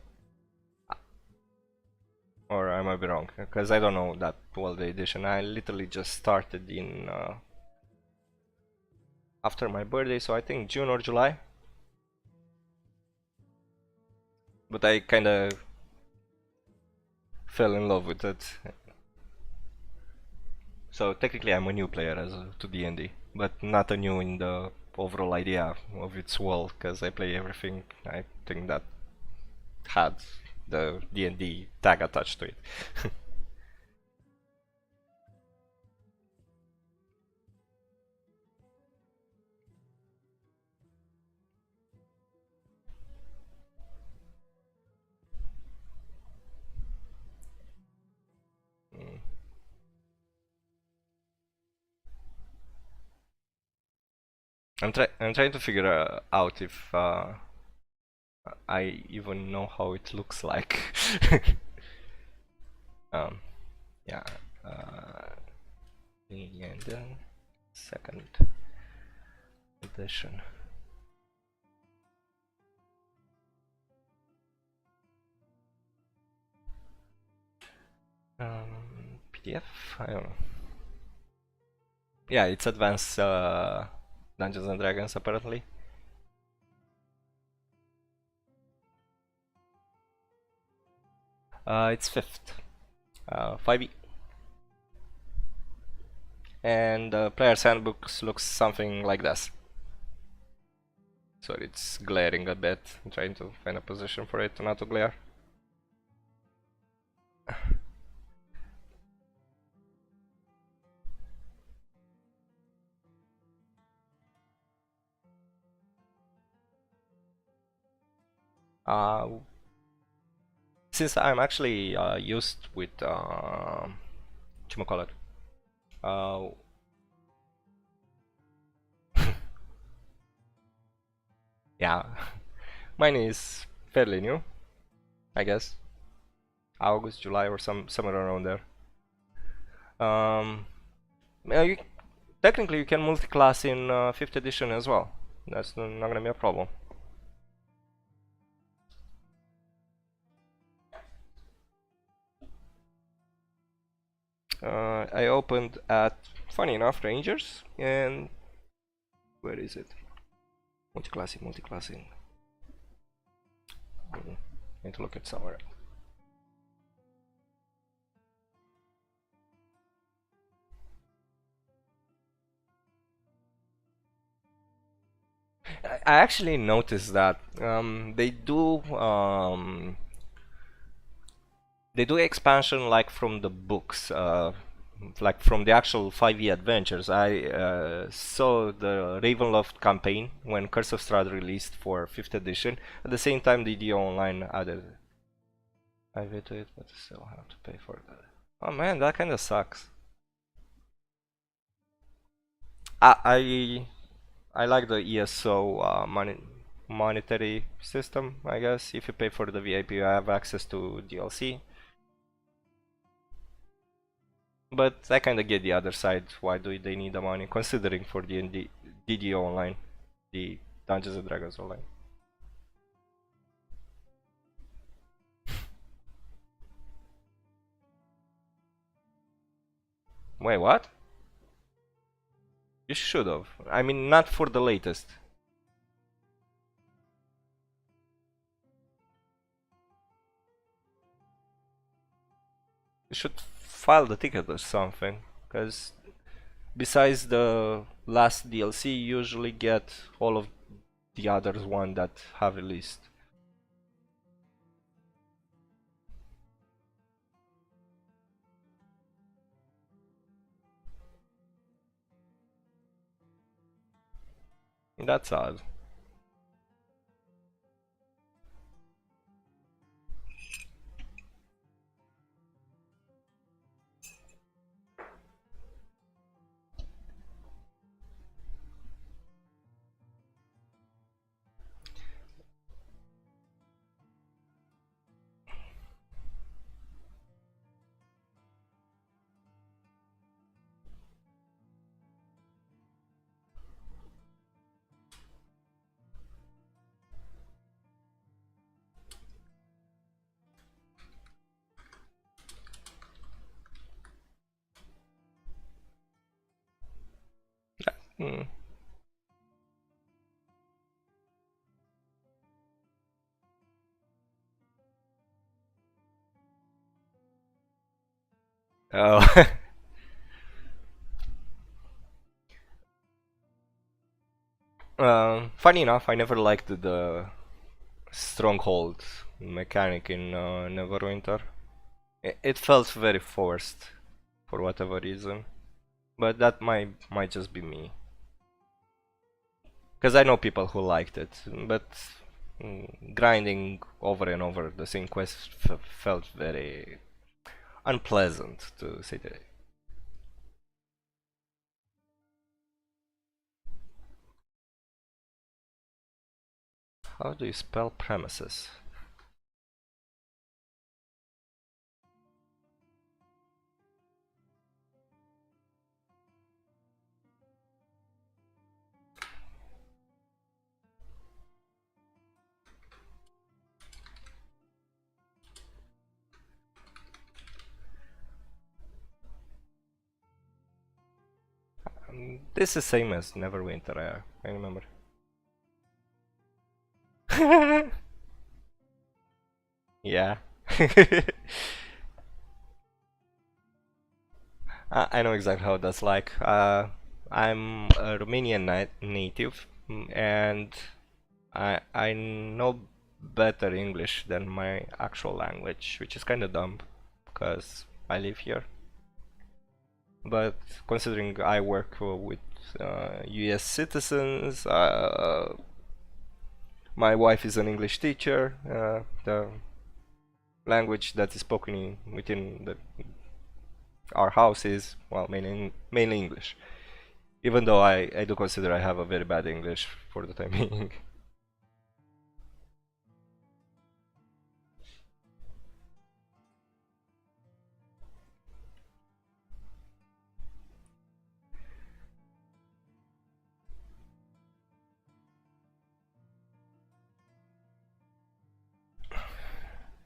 Or I might be wrong, because I don't know that well the edition. I literally just started in after my birthday, so I think June or July. but I kinda fell in love with it. So technically I'm a new player to D&D, but not a new in the overall idea of its world, because I play everything I think that had the D&D tag attached to it. Mm. I'm trying to figure out if I even know how it looks like. um, yeah. Uh, and then second edition. PDF? I don't know. Yeah, it's advanced Dungeons and Dragons apparently. It's fifth, 5e, and the player's handbook looks something like this. So it's glaring a bit. I'm trying to find a position for it not to glare. Uh, since I'm actually used with it? Uh, yeah, mine is fairly new, I guess. August, July, or somewhere around there. Yeah, technically you can multi-class in 5th edition as well. That's not gonna be a problem. I opened at, funny enough, Rangers, and where is it? Multi-classing, multi-classing. Need to look at somewhere. I actually noticed that they do expansion like from the books, like from the actual 5e adventures. I saw the Ravenloft campaign when Curse of Strahd released for 5th edition. At the same time, the D&D Online added IV to it, but still have to pay for that. Oh man, that kind of sucks. I I like the ESO monetary system. I guess if you pay for the VIP, you have access to DLC. But I kind of get the other side. Why do they need the money? Considering for D&D, DD Online, the Dungeons and Dragons Online. Wait, what? You should have. I mean, not for the latest. You should file the ticket or something. Because besides the last DLC, you usually get all of the others one that have released. That's odd. Hmm. Oh. Funny enough, I never liked the stronghold mechanic in Neverwinter. It felt very forced for whatever reason, but that might just be me. Because I know people who liked it, but grinding over and over the same quest felt very unpleasant, to say the. How do you spell premises? This is same as Neverwinter, I remember. Yeah. I know exactly how that's like. I'm a Romanian native, and I know better English than my actual language, which is kind of dumb, because I live here. But considering I work with U.S. citizens, my wife is an English teacher. The language that is spoken within our house is, well, mainly English. Even though I do consider I have a very bad English for the time being.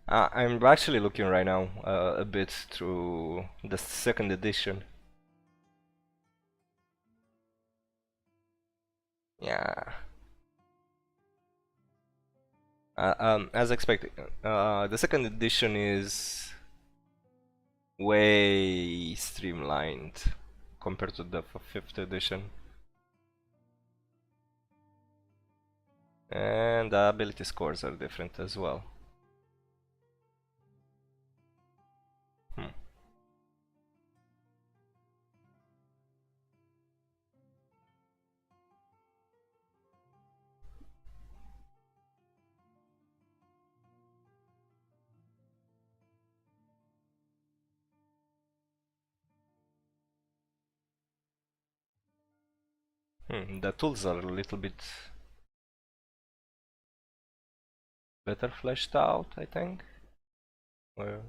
I'm actually looking right now a bit through the second edition. Yeah. As expected, the second edition is way streamlined compared to the fifth edition, and the ability scores are different as well. Hmm. The tools are a little bit better fleshed out, I think. Well,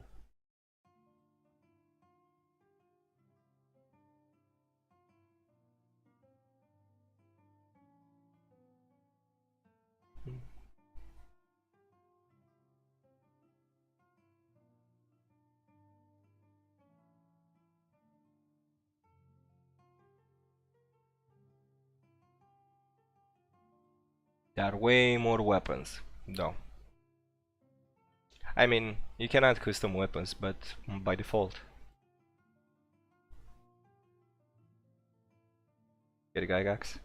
there are way more weapons, though. I mean, you can add custom weapons, but by default. Get a Gygax?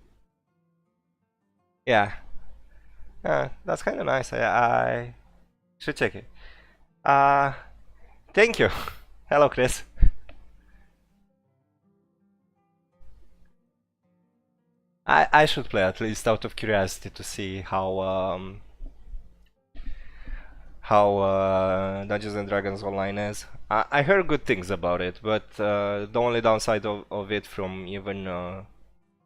Yeah. That's kind of nice. I should check it. Uh, Thank you. Hello, Chris. I should play at least out of curiosity to see how Dungeons and Dragons Online is. I heard good things about it, but the only downside of it from even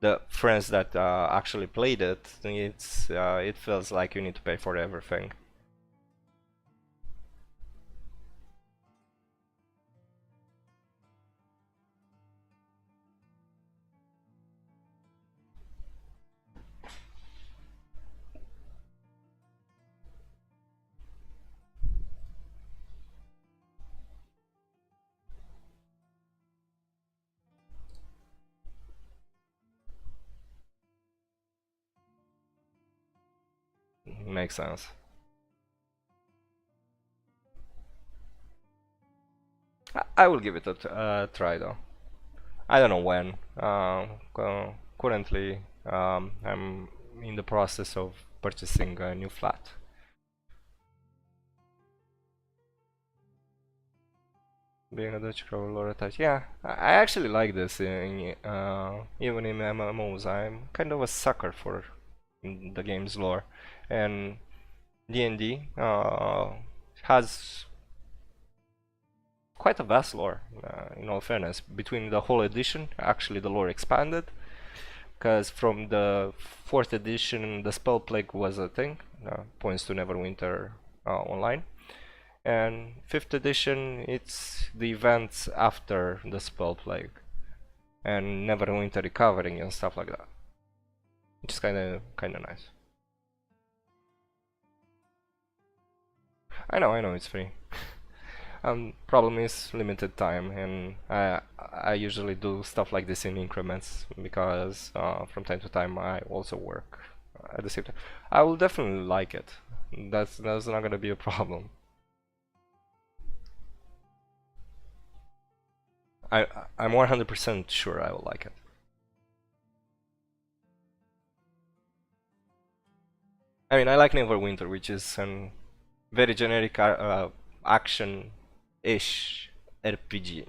the friends that actually played it, it feels like you need to pay for everything. Makes sense. I will give it a try though. I don't know when. Currently, I'm in the process of purchasing a new flat. Being a Dutch Crow lore attached. Yeah, I actually like this. Even in MMOs, I'm kind of a sucker for the game's lore, and D&D has quite a vast lore. In all fairness, between the whole edition, actually the lore expanded, because from the 4th edition, the spell plague was a thing. Points to Neverwinter online. And 5th edition, it's the events after the spell plague and Neverwinter recovering and stuff like that, which is kind of nice. I know it's free. Problem is limited time, and I usually do stuff like this in increments because from time to time I also work at the same time. I will definitely like it. That's not gonna be a problem. I'm 100% sure I will like it. I mean, I like Neverwinter, which is a very generic action-ish RPG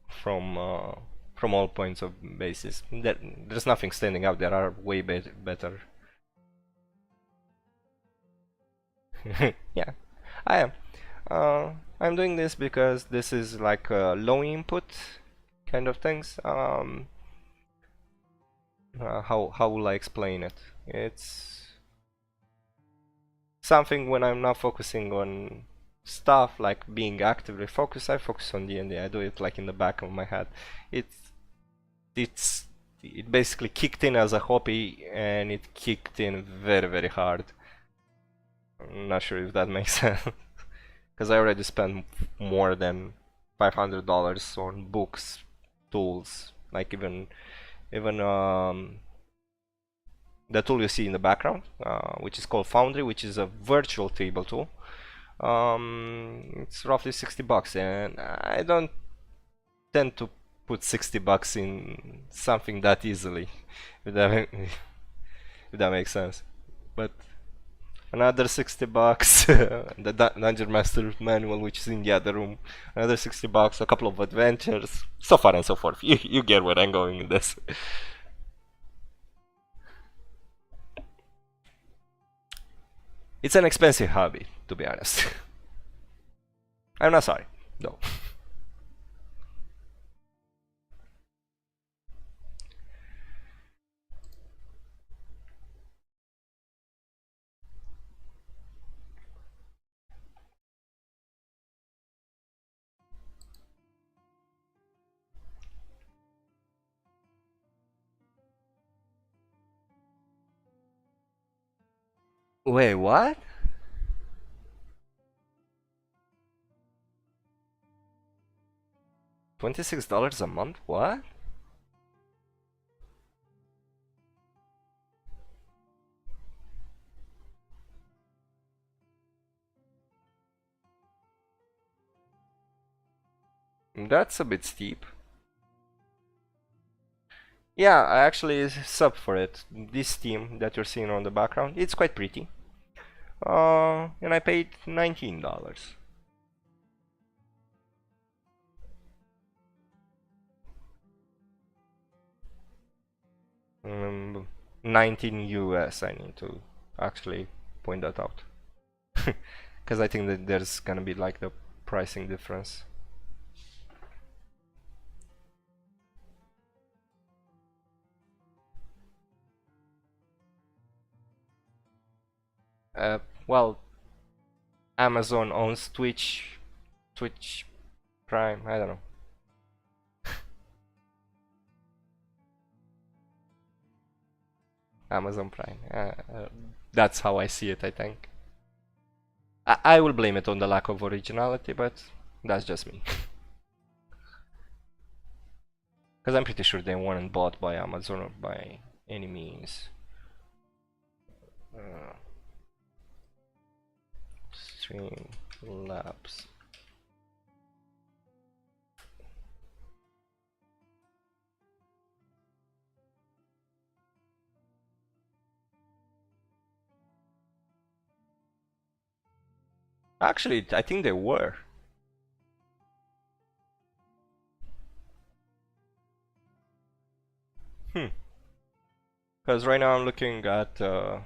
from all points of basis. There's nothing standing out. There are way better. Yeah, I am. I'm doing this because this is like low input kind of things. How will I explain it? It's something when I'm not focusing on stuff like being actively focused. I focus on D&D. I do it like in the back of my head. It's it basically kicked in as a hobby, and it kicked in very hard. I'm not sure if that makes sense, because I already spent more than $500 on books, tools, like even the tool you see in the background, which is called Foundry, which is a virtual table tool. It's roughly $60, and I don't tend to put $60 in something that easily, if that, if that makes sense. But another $60, the Dungeon Master manual, which is in the other room, another $60, a couple of adventures, so far and so forth. You get where I'm going with this. It's an expensive hobby, to be honest. I'm not sorry, no. Wait, what? $26 a month? What? That's a bit steep. Yeah, I actually sub for it. This theme that you're seeing on the background, it's quite pretty. And I paid $19. 19 US, I need to actually point that out. Because I think that there's gonna be like the pricing difference. Well, Amazon owns Twitch Prime, I don't know. Amazon Prime. That's how I see it, I think. I will blame it on the lack of originality, but that's just me. Because I'm pretty sure they weren't bought by Amazon by any means. Streamlabs. Actually, I think they were. Because right now I'm looking at an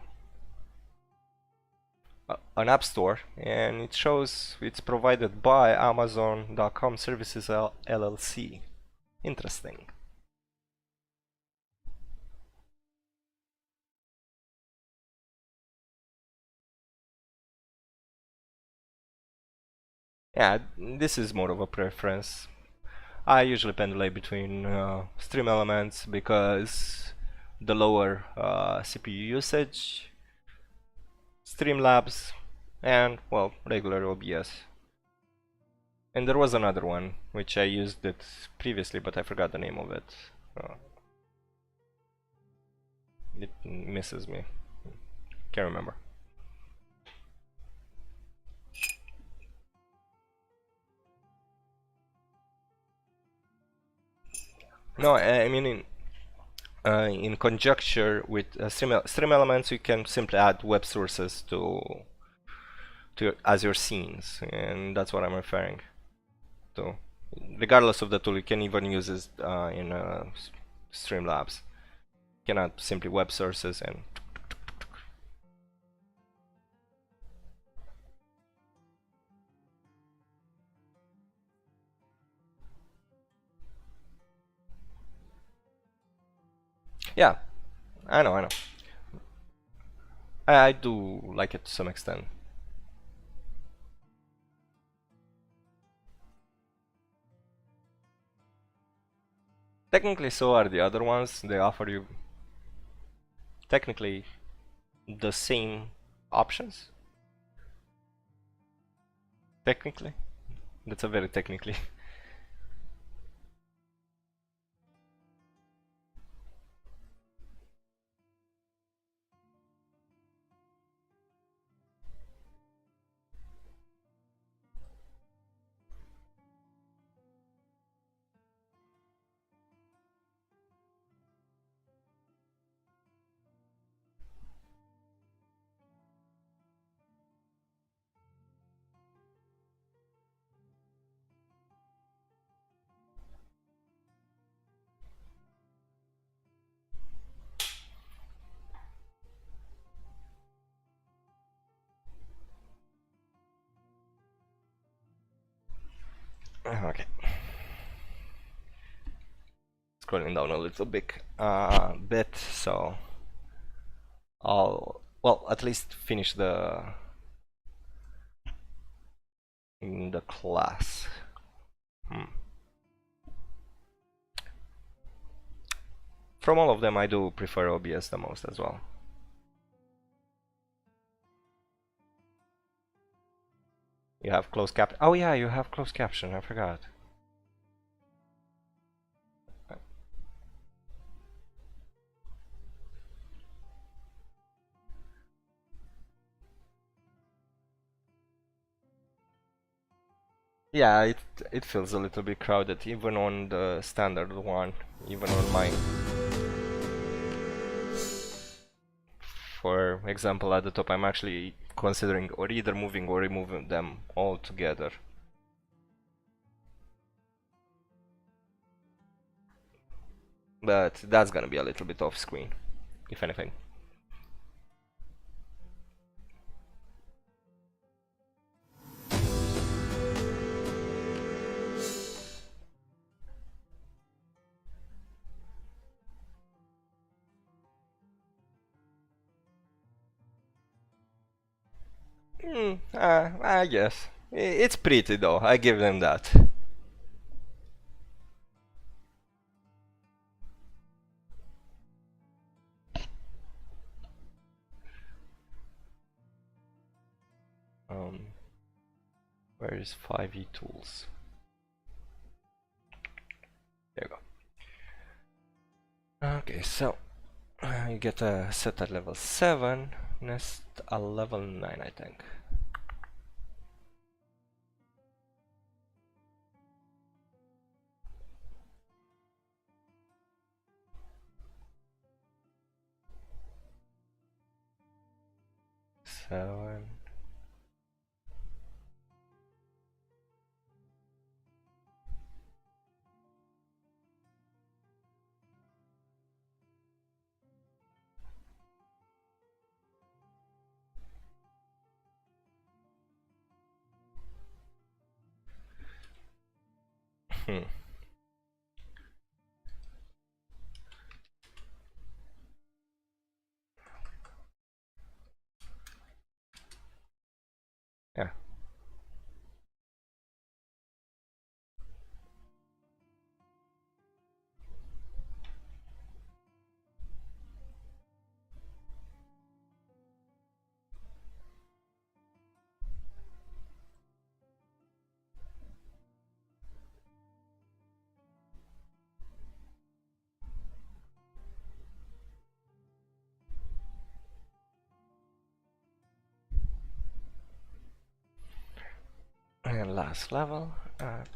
app store, and it shows it's provided by Amazon.com Services LLC. Interesting. Yeah, this is more of a preference. I usually pendulate between Stream Elements because the lower CPU usage, Streamlabs, and well, regular OBS. And there was another one which I used it previously, but I forgot the name of it. It misses me. Can't remember. No, I mean in conjecture with Stream Elements, you can simply add web sources to as your scenes, and that's what I'm referring to. Regardless of the tool, you can even use it in Streamlabs. You can add simply web sources and yeah, I know, I know. I do like it to some extent. Technically, so are the other ones. They offer you technically the same options. Technically, that's a very technically. Okay. Scrolling down a little bit, so I'll well at least finish the class. From all of them, I do prefer OBS the most as well. You have closed cap. Oh yeah, you have closed caption. I forgot. Yeah, it feels a little bit crowded, even on the standard one, even on mine. For example, at the top, I'm actually considering or either moving or removing them all together. But that's gonna be a little bit off screen, if anything. I guess. It's pretty though, I give them that. Where is 5e tools? There you go. Okay, so you get a set at level 7, nest at level 9, I think. Seven. Hmm. Yeah. And last level at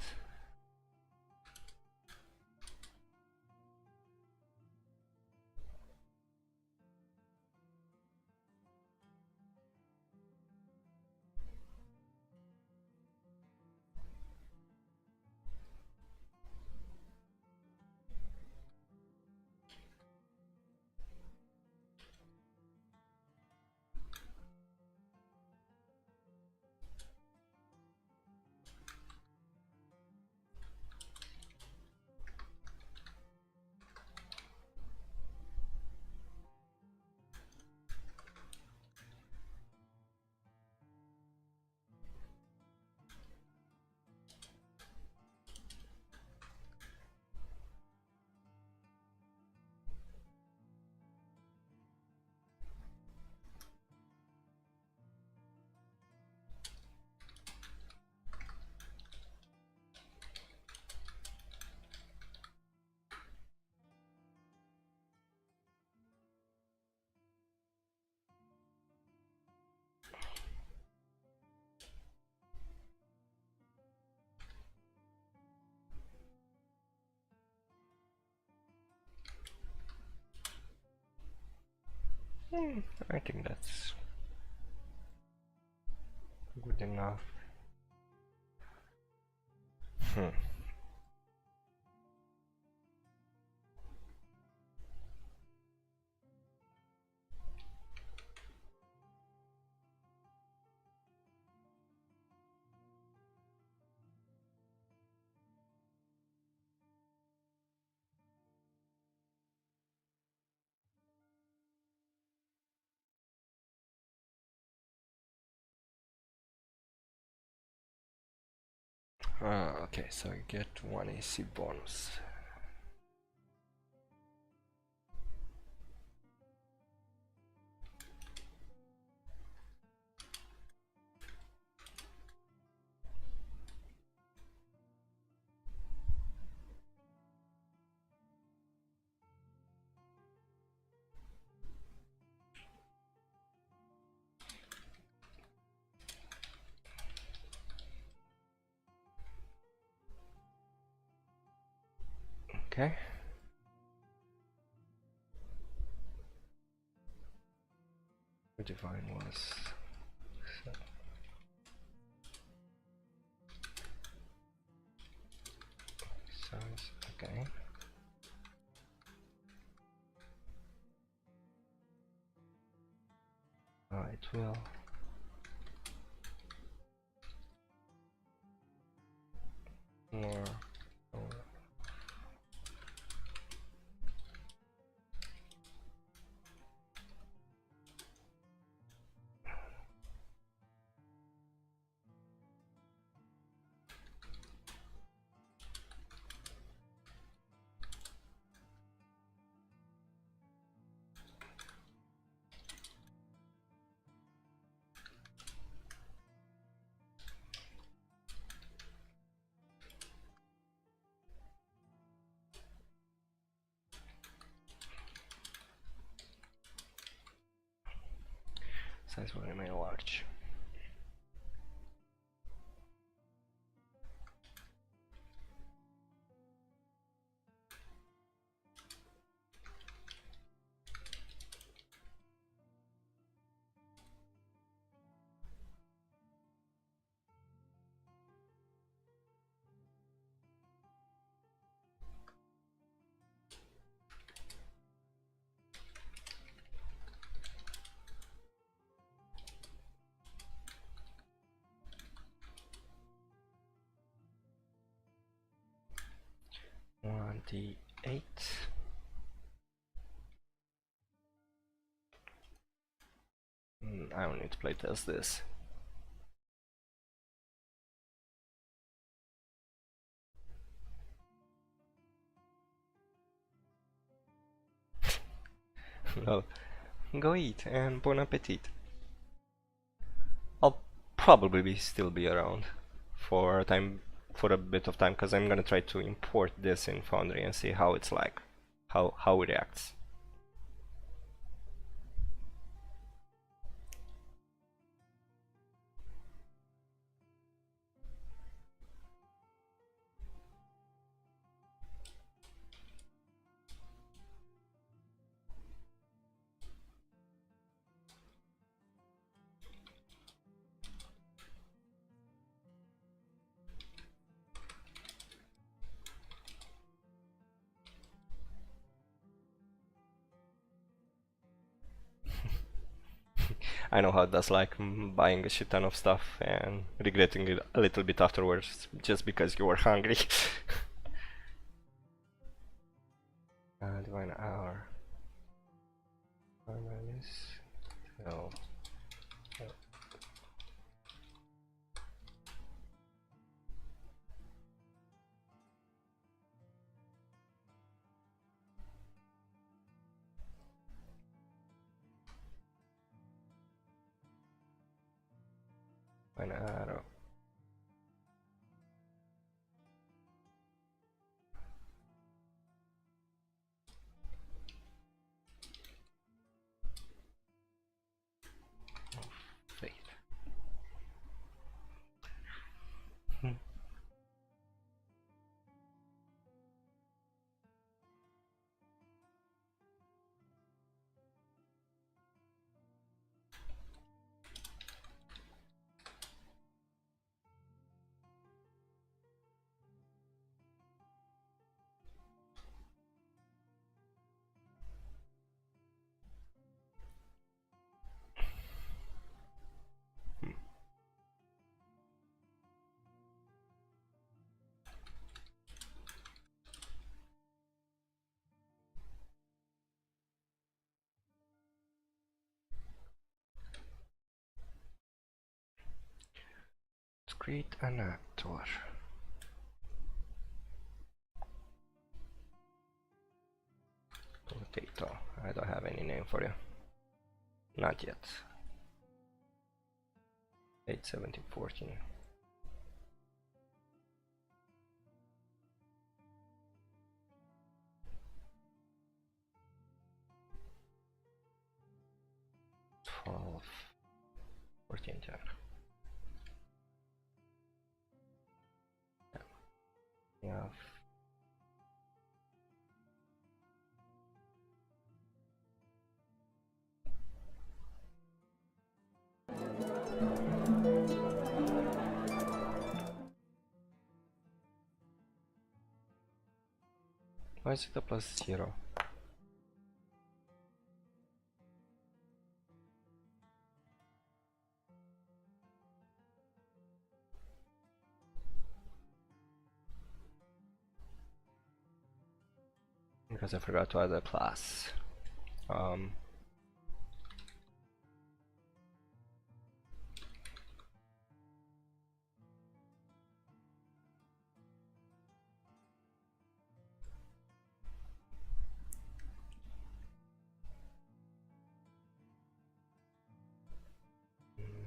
I think that's good enough. Hmm. Okay, so you get 1 AC bonus. Okay. The divine was sounds okay. It will more. Size will remain large. D8. I don't need to playtest this. Well, go eat and bon appetit. I'll probably still be around for a bit of time, because I'm gonna try to import this in Foundry and see how it's like, how it reacts. I know how that's like, buying a shit ton of stuff and regretting it a little bit afterwards just because you were hungry. Divine hour. No. Divine arrow. Fate. Let's create an actor. Potato. I don't have any name for you. Not yet. 8, 17, 14. Twelve, 14, 10. Yeah. Why is it a +0? Because I forgot to add a class.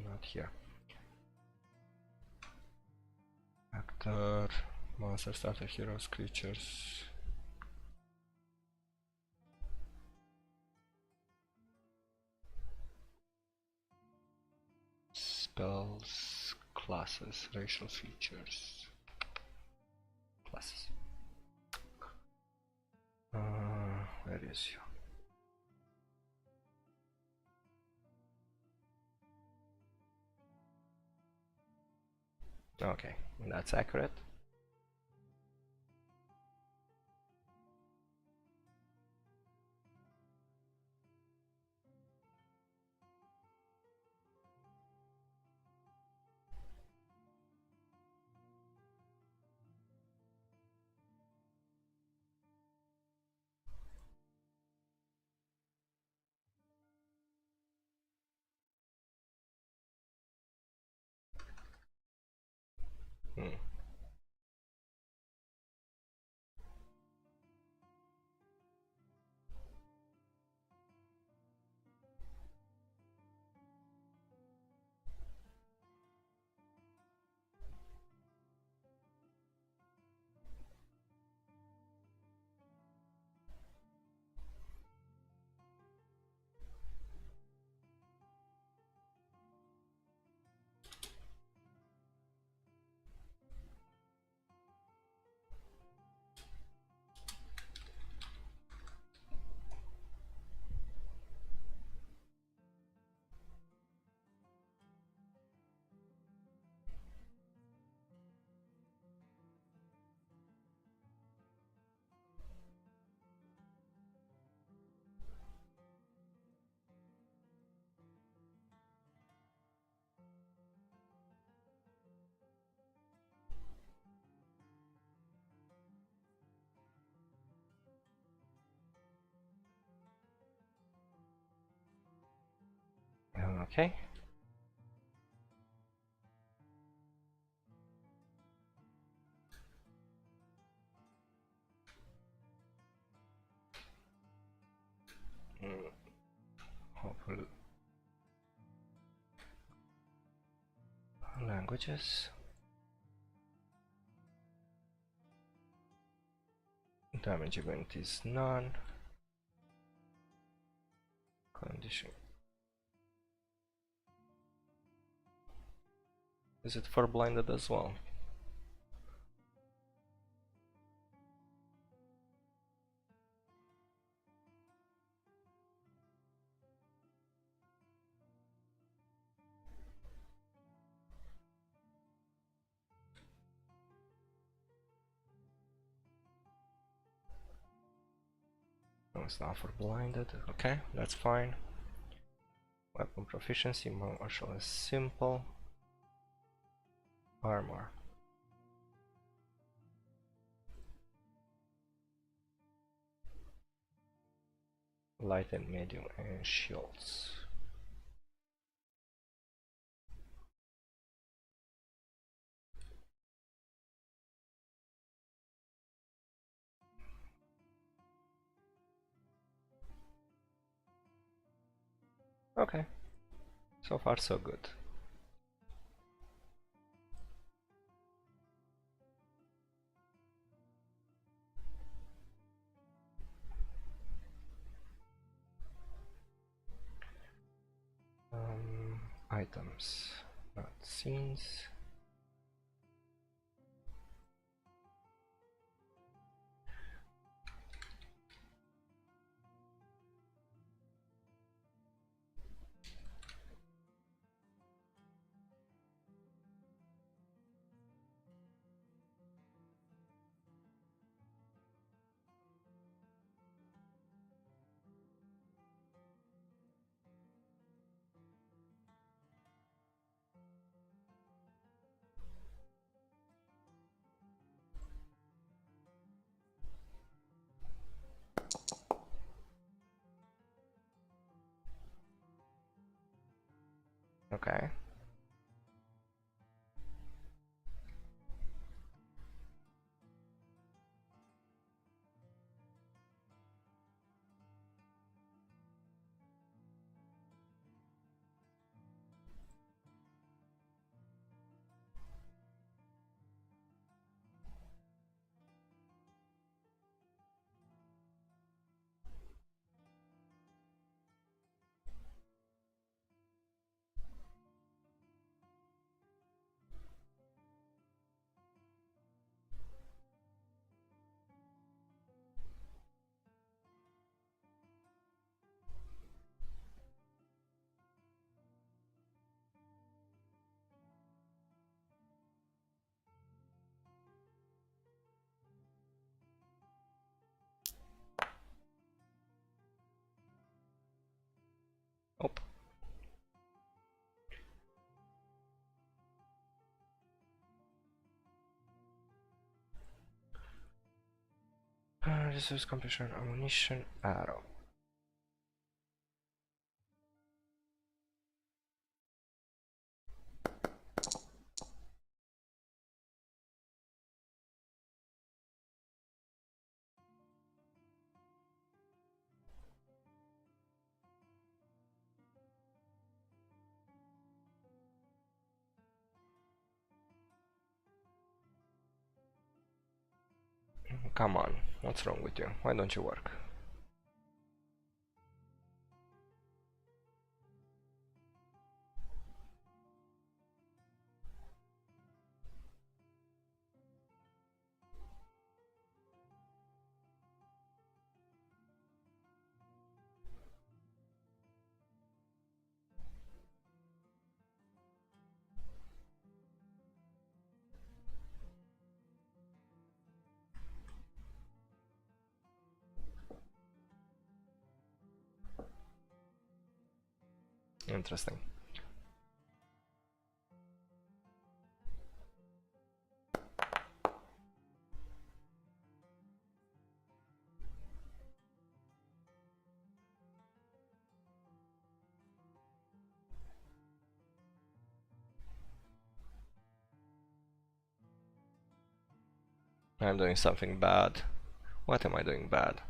Not here. Actor, monster, starter, heroes, creatures. Spells, classes, racial features. Classes. Where is you? Okay, that's accurate. Okay. Hopefully languages. Damage event is none. Condition. Is it for blinded as well? No, it's not for blinded. Okay, that's fine. Weapon proficiency, martial is simple. Armor. Light and medium and shields. Okay, so far so good. Items, not scenes. Okay. Oh. Resource completion, ammunition, arrow. Come on, what's wrong with you? Why don't you work? Interesting. I'm doing something bad. What am I doing bad?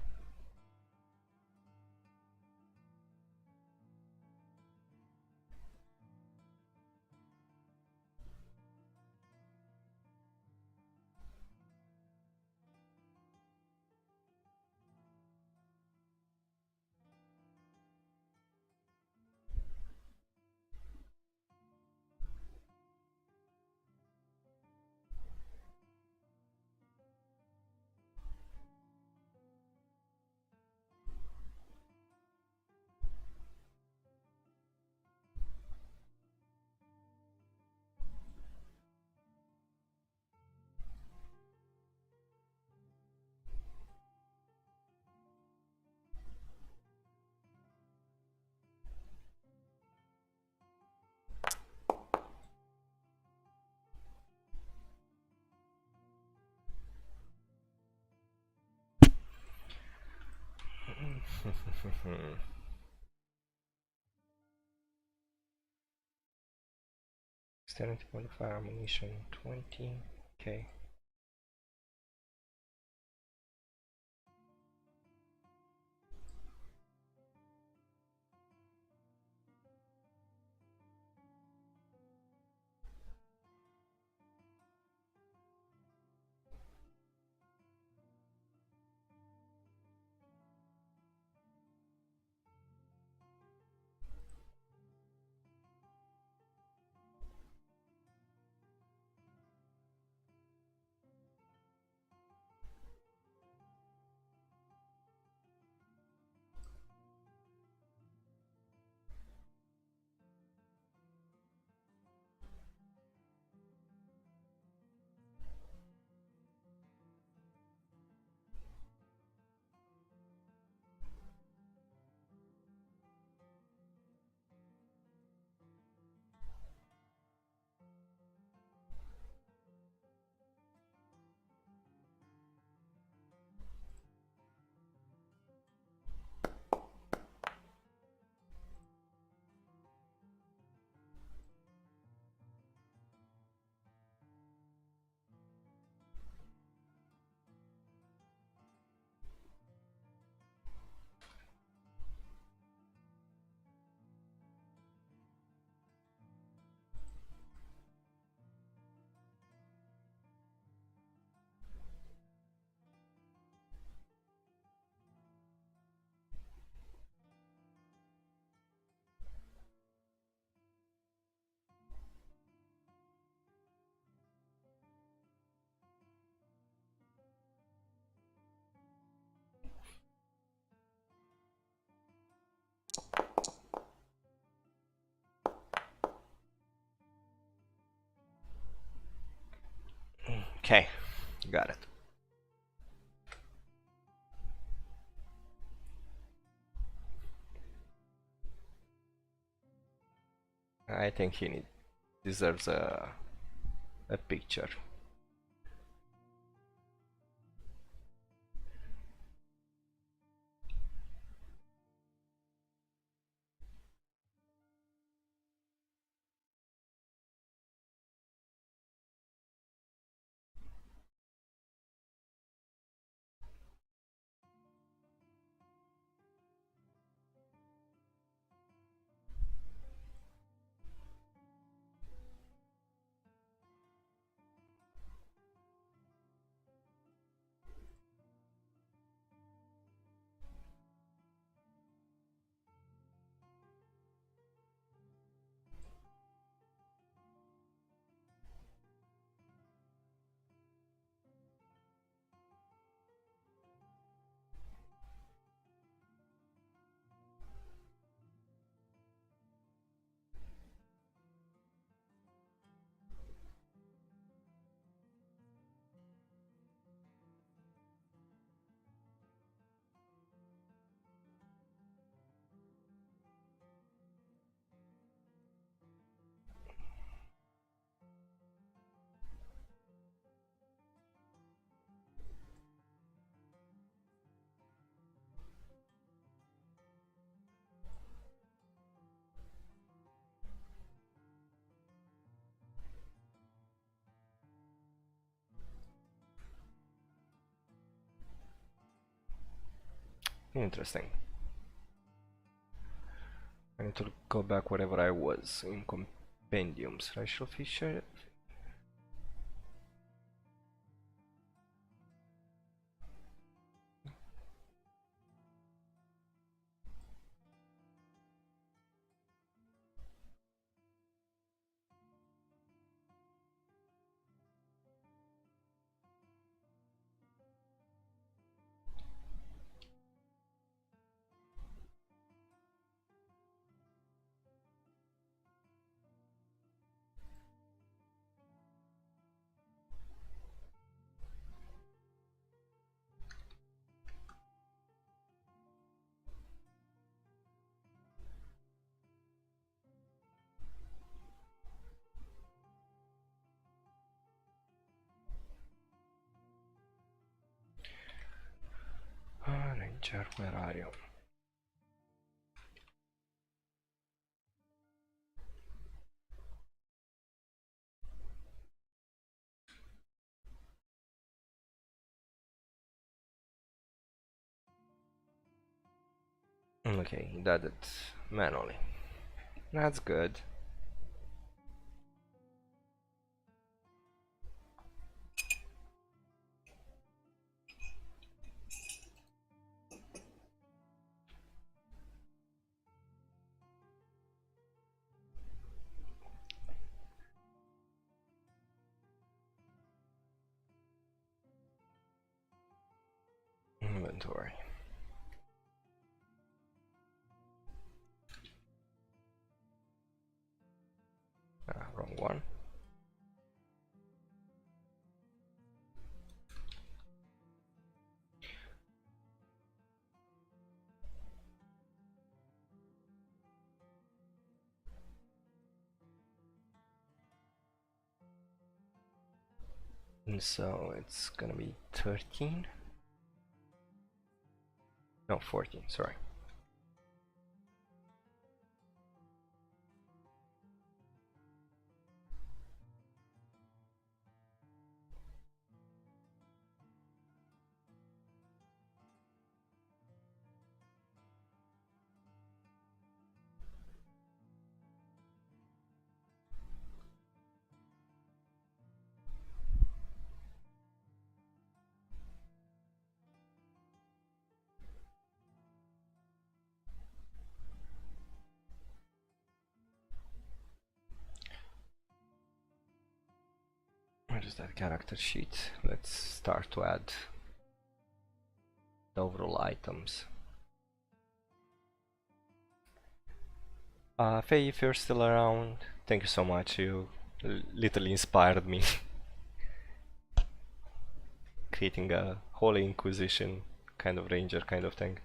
Standard modifier ammunition 20. Okay. Okay, got it. I think he deserves a picture. Interesting. I need to go back wherever I was in compendiums. Racial feature. Ranger, where are you? Okay, he did it manually. That's good. Inventory. Wrong one. And so it's gonna be 13? No, 14, sorry. Where is that character sheet? Let's start to add the overall items. Faye, if you're still around, thank you so much. You literally inspired me. Creating a Holy Inquisition kind of ranger kind of thing.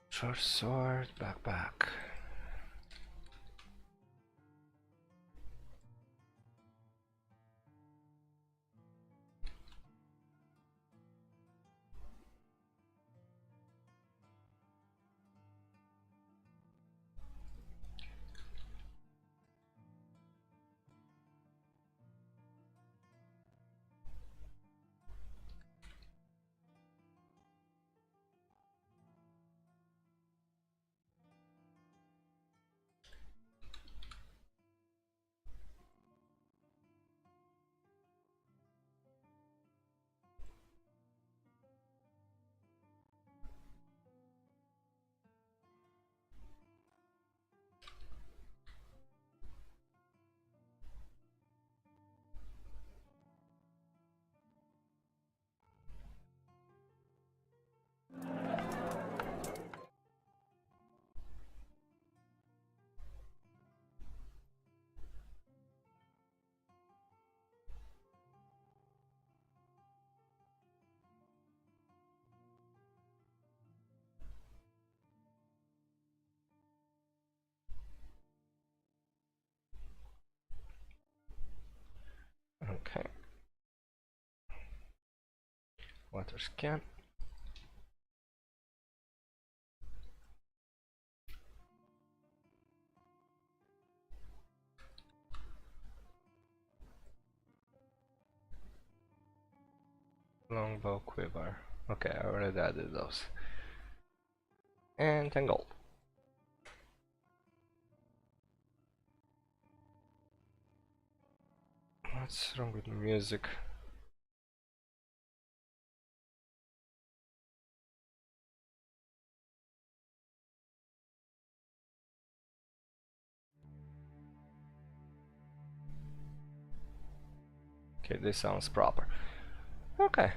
Short sword, backpack. water scan. Longbow quiver. Okay, I already added those. And 10 gold. What's wrong with the music? Okay, this sounds proper. Okay.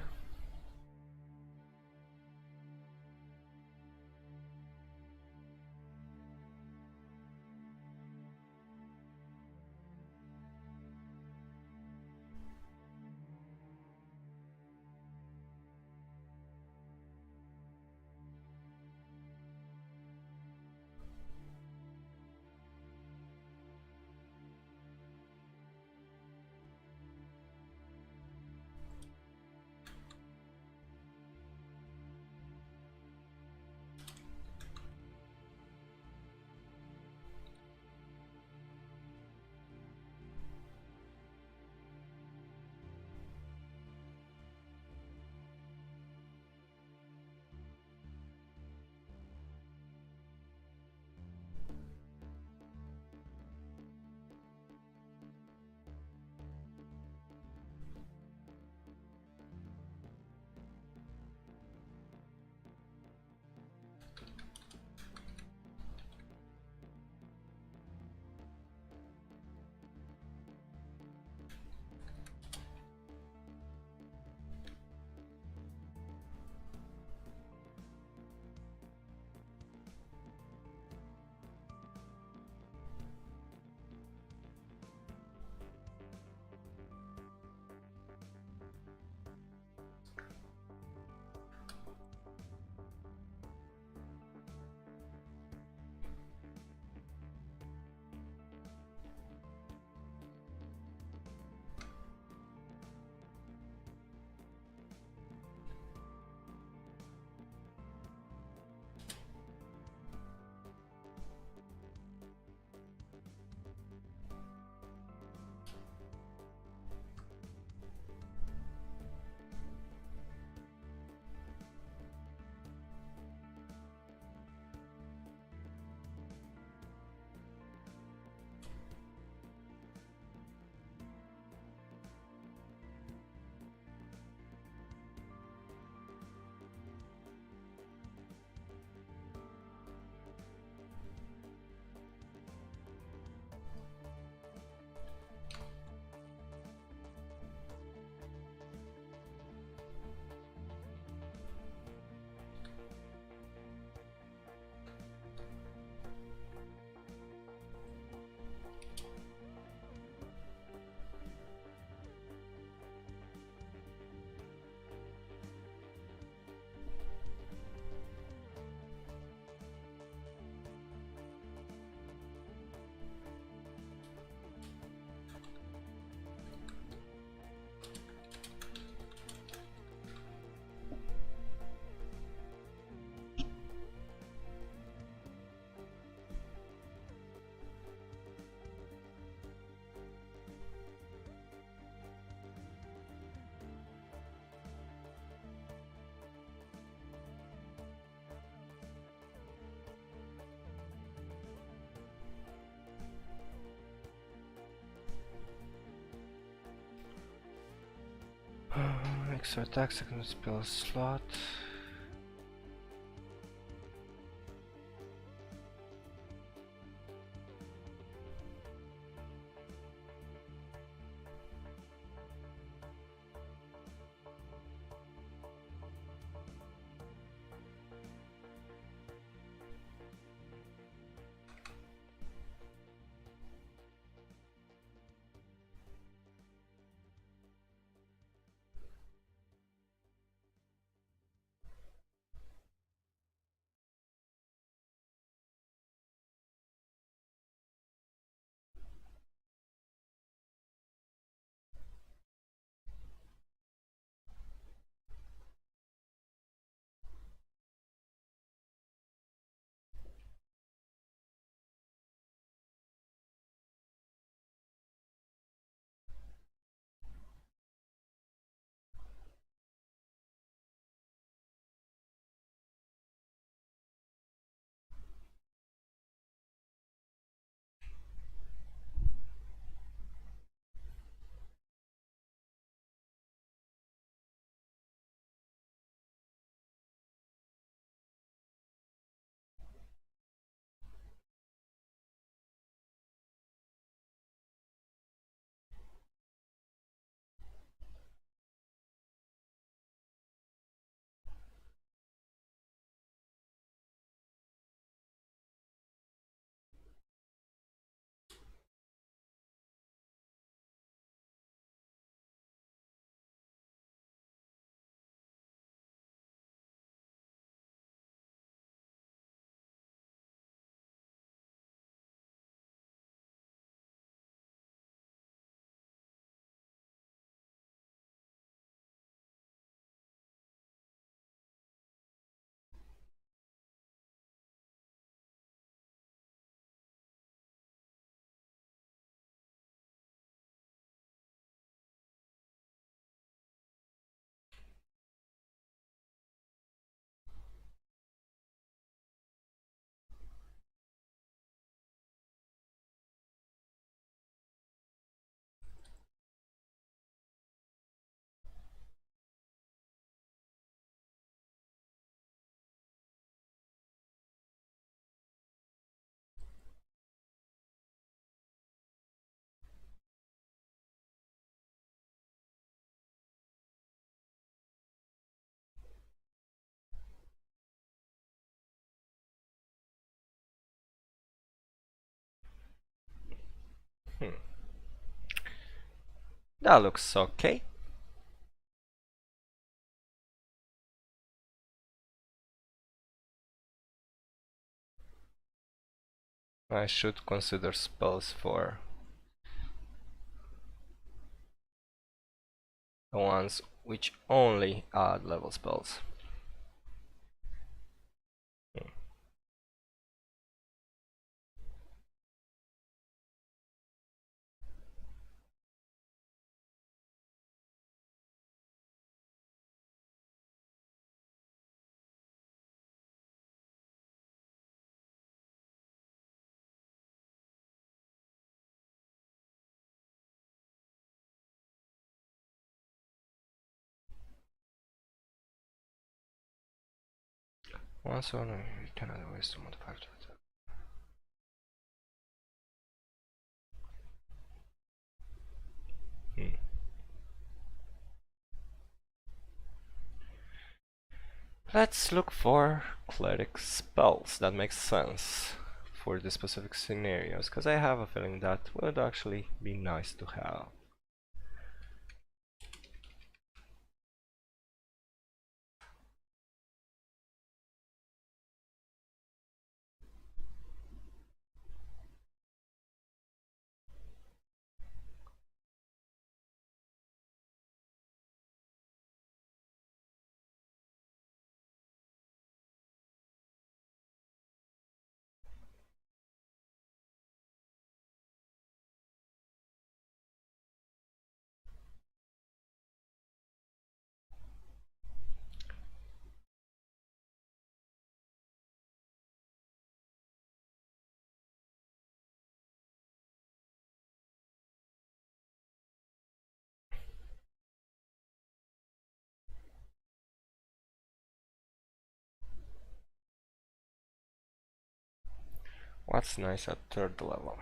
Extra attack, second spell slot. Hmm. That looks okay. I should consider spells for the ones which only add level spells. Hmm. Once on you can add ways to modify it. Hmm. Let's look for cleric spells. That makes sense for the specific scenarios, because I have a feeling that would actually be nice to have. What's nice at third level?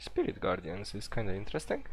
Spirit Guardians is kinda interesting.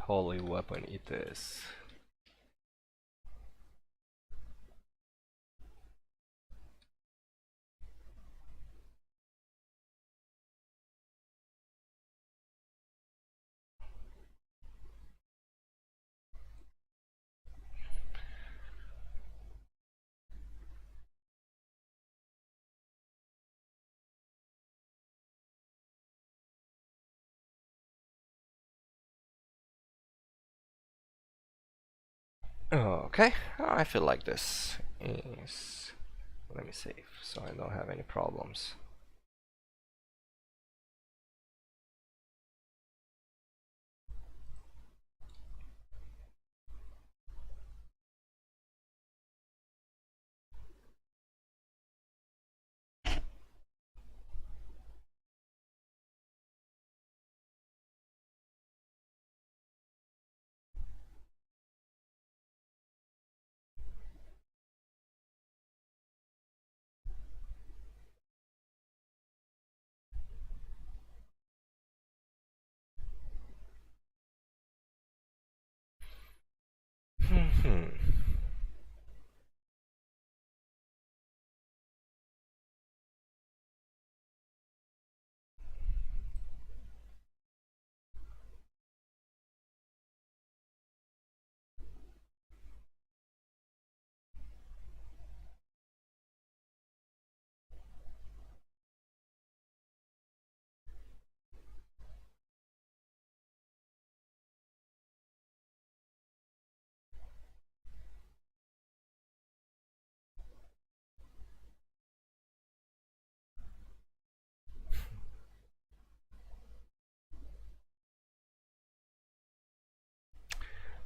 holy weapon it is. Okay, I feel like this is... Let me save so I don't have any problems.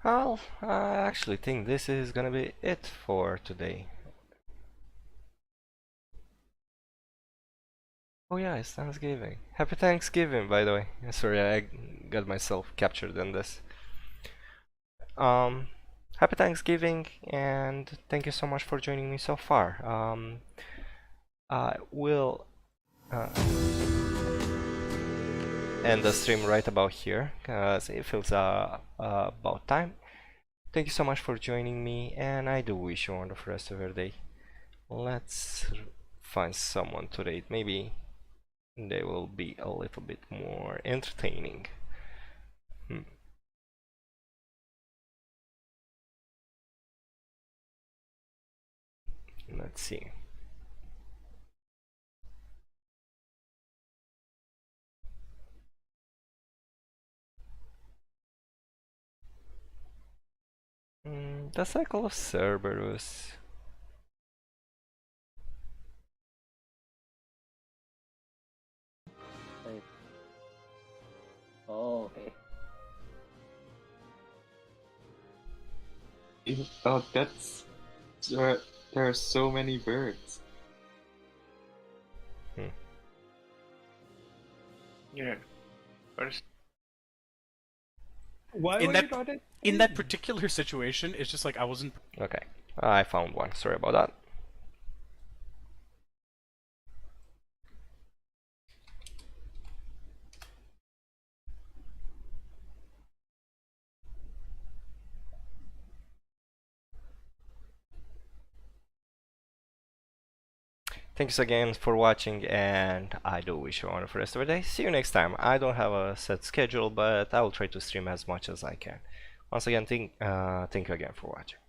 Well, I actually think this is gonna be it for today. Oh yeah, it's Thanksgiving. Happy Thanksgiving, by the way. Sorry, I got myself captured in this. Happy Thanksgiving, and thank you so much for joining me so far. I will end the stream right about here, because it feels about time. Thank you so much for joining me, and I do wish you a wonderful rest of your day. Let's find someone to raid. Maybe they will be a little bit more entertaining. Let's see. The cycle of Cerberus. Oh, okay. Oh, that's... There are so many birds. Yeah. First, Why in were that you not in that particular situation, it's just like I wasn't. Okay, I found one. Sorry about that. Thanks again for watching, and I do wish you a wonderful rest of the day. See you next time. I don't have a set schedule, but I will try to stream as much as I can. Once again, thank you again for watching.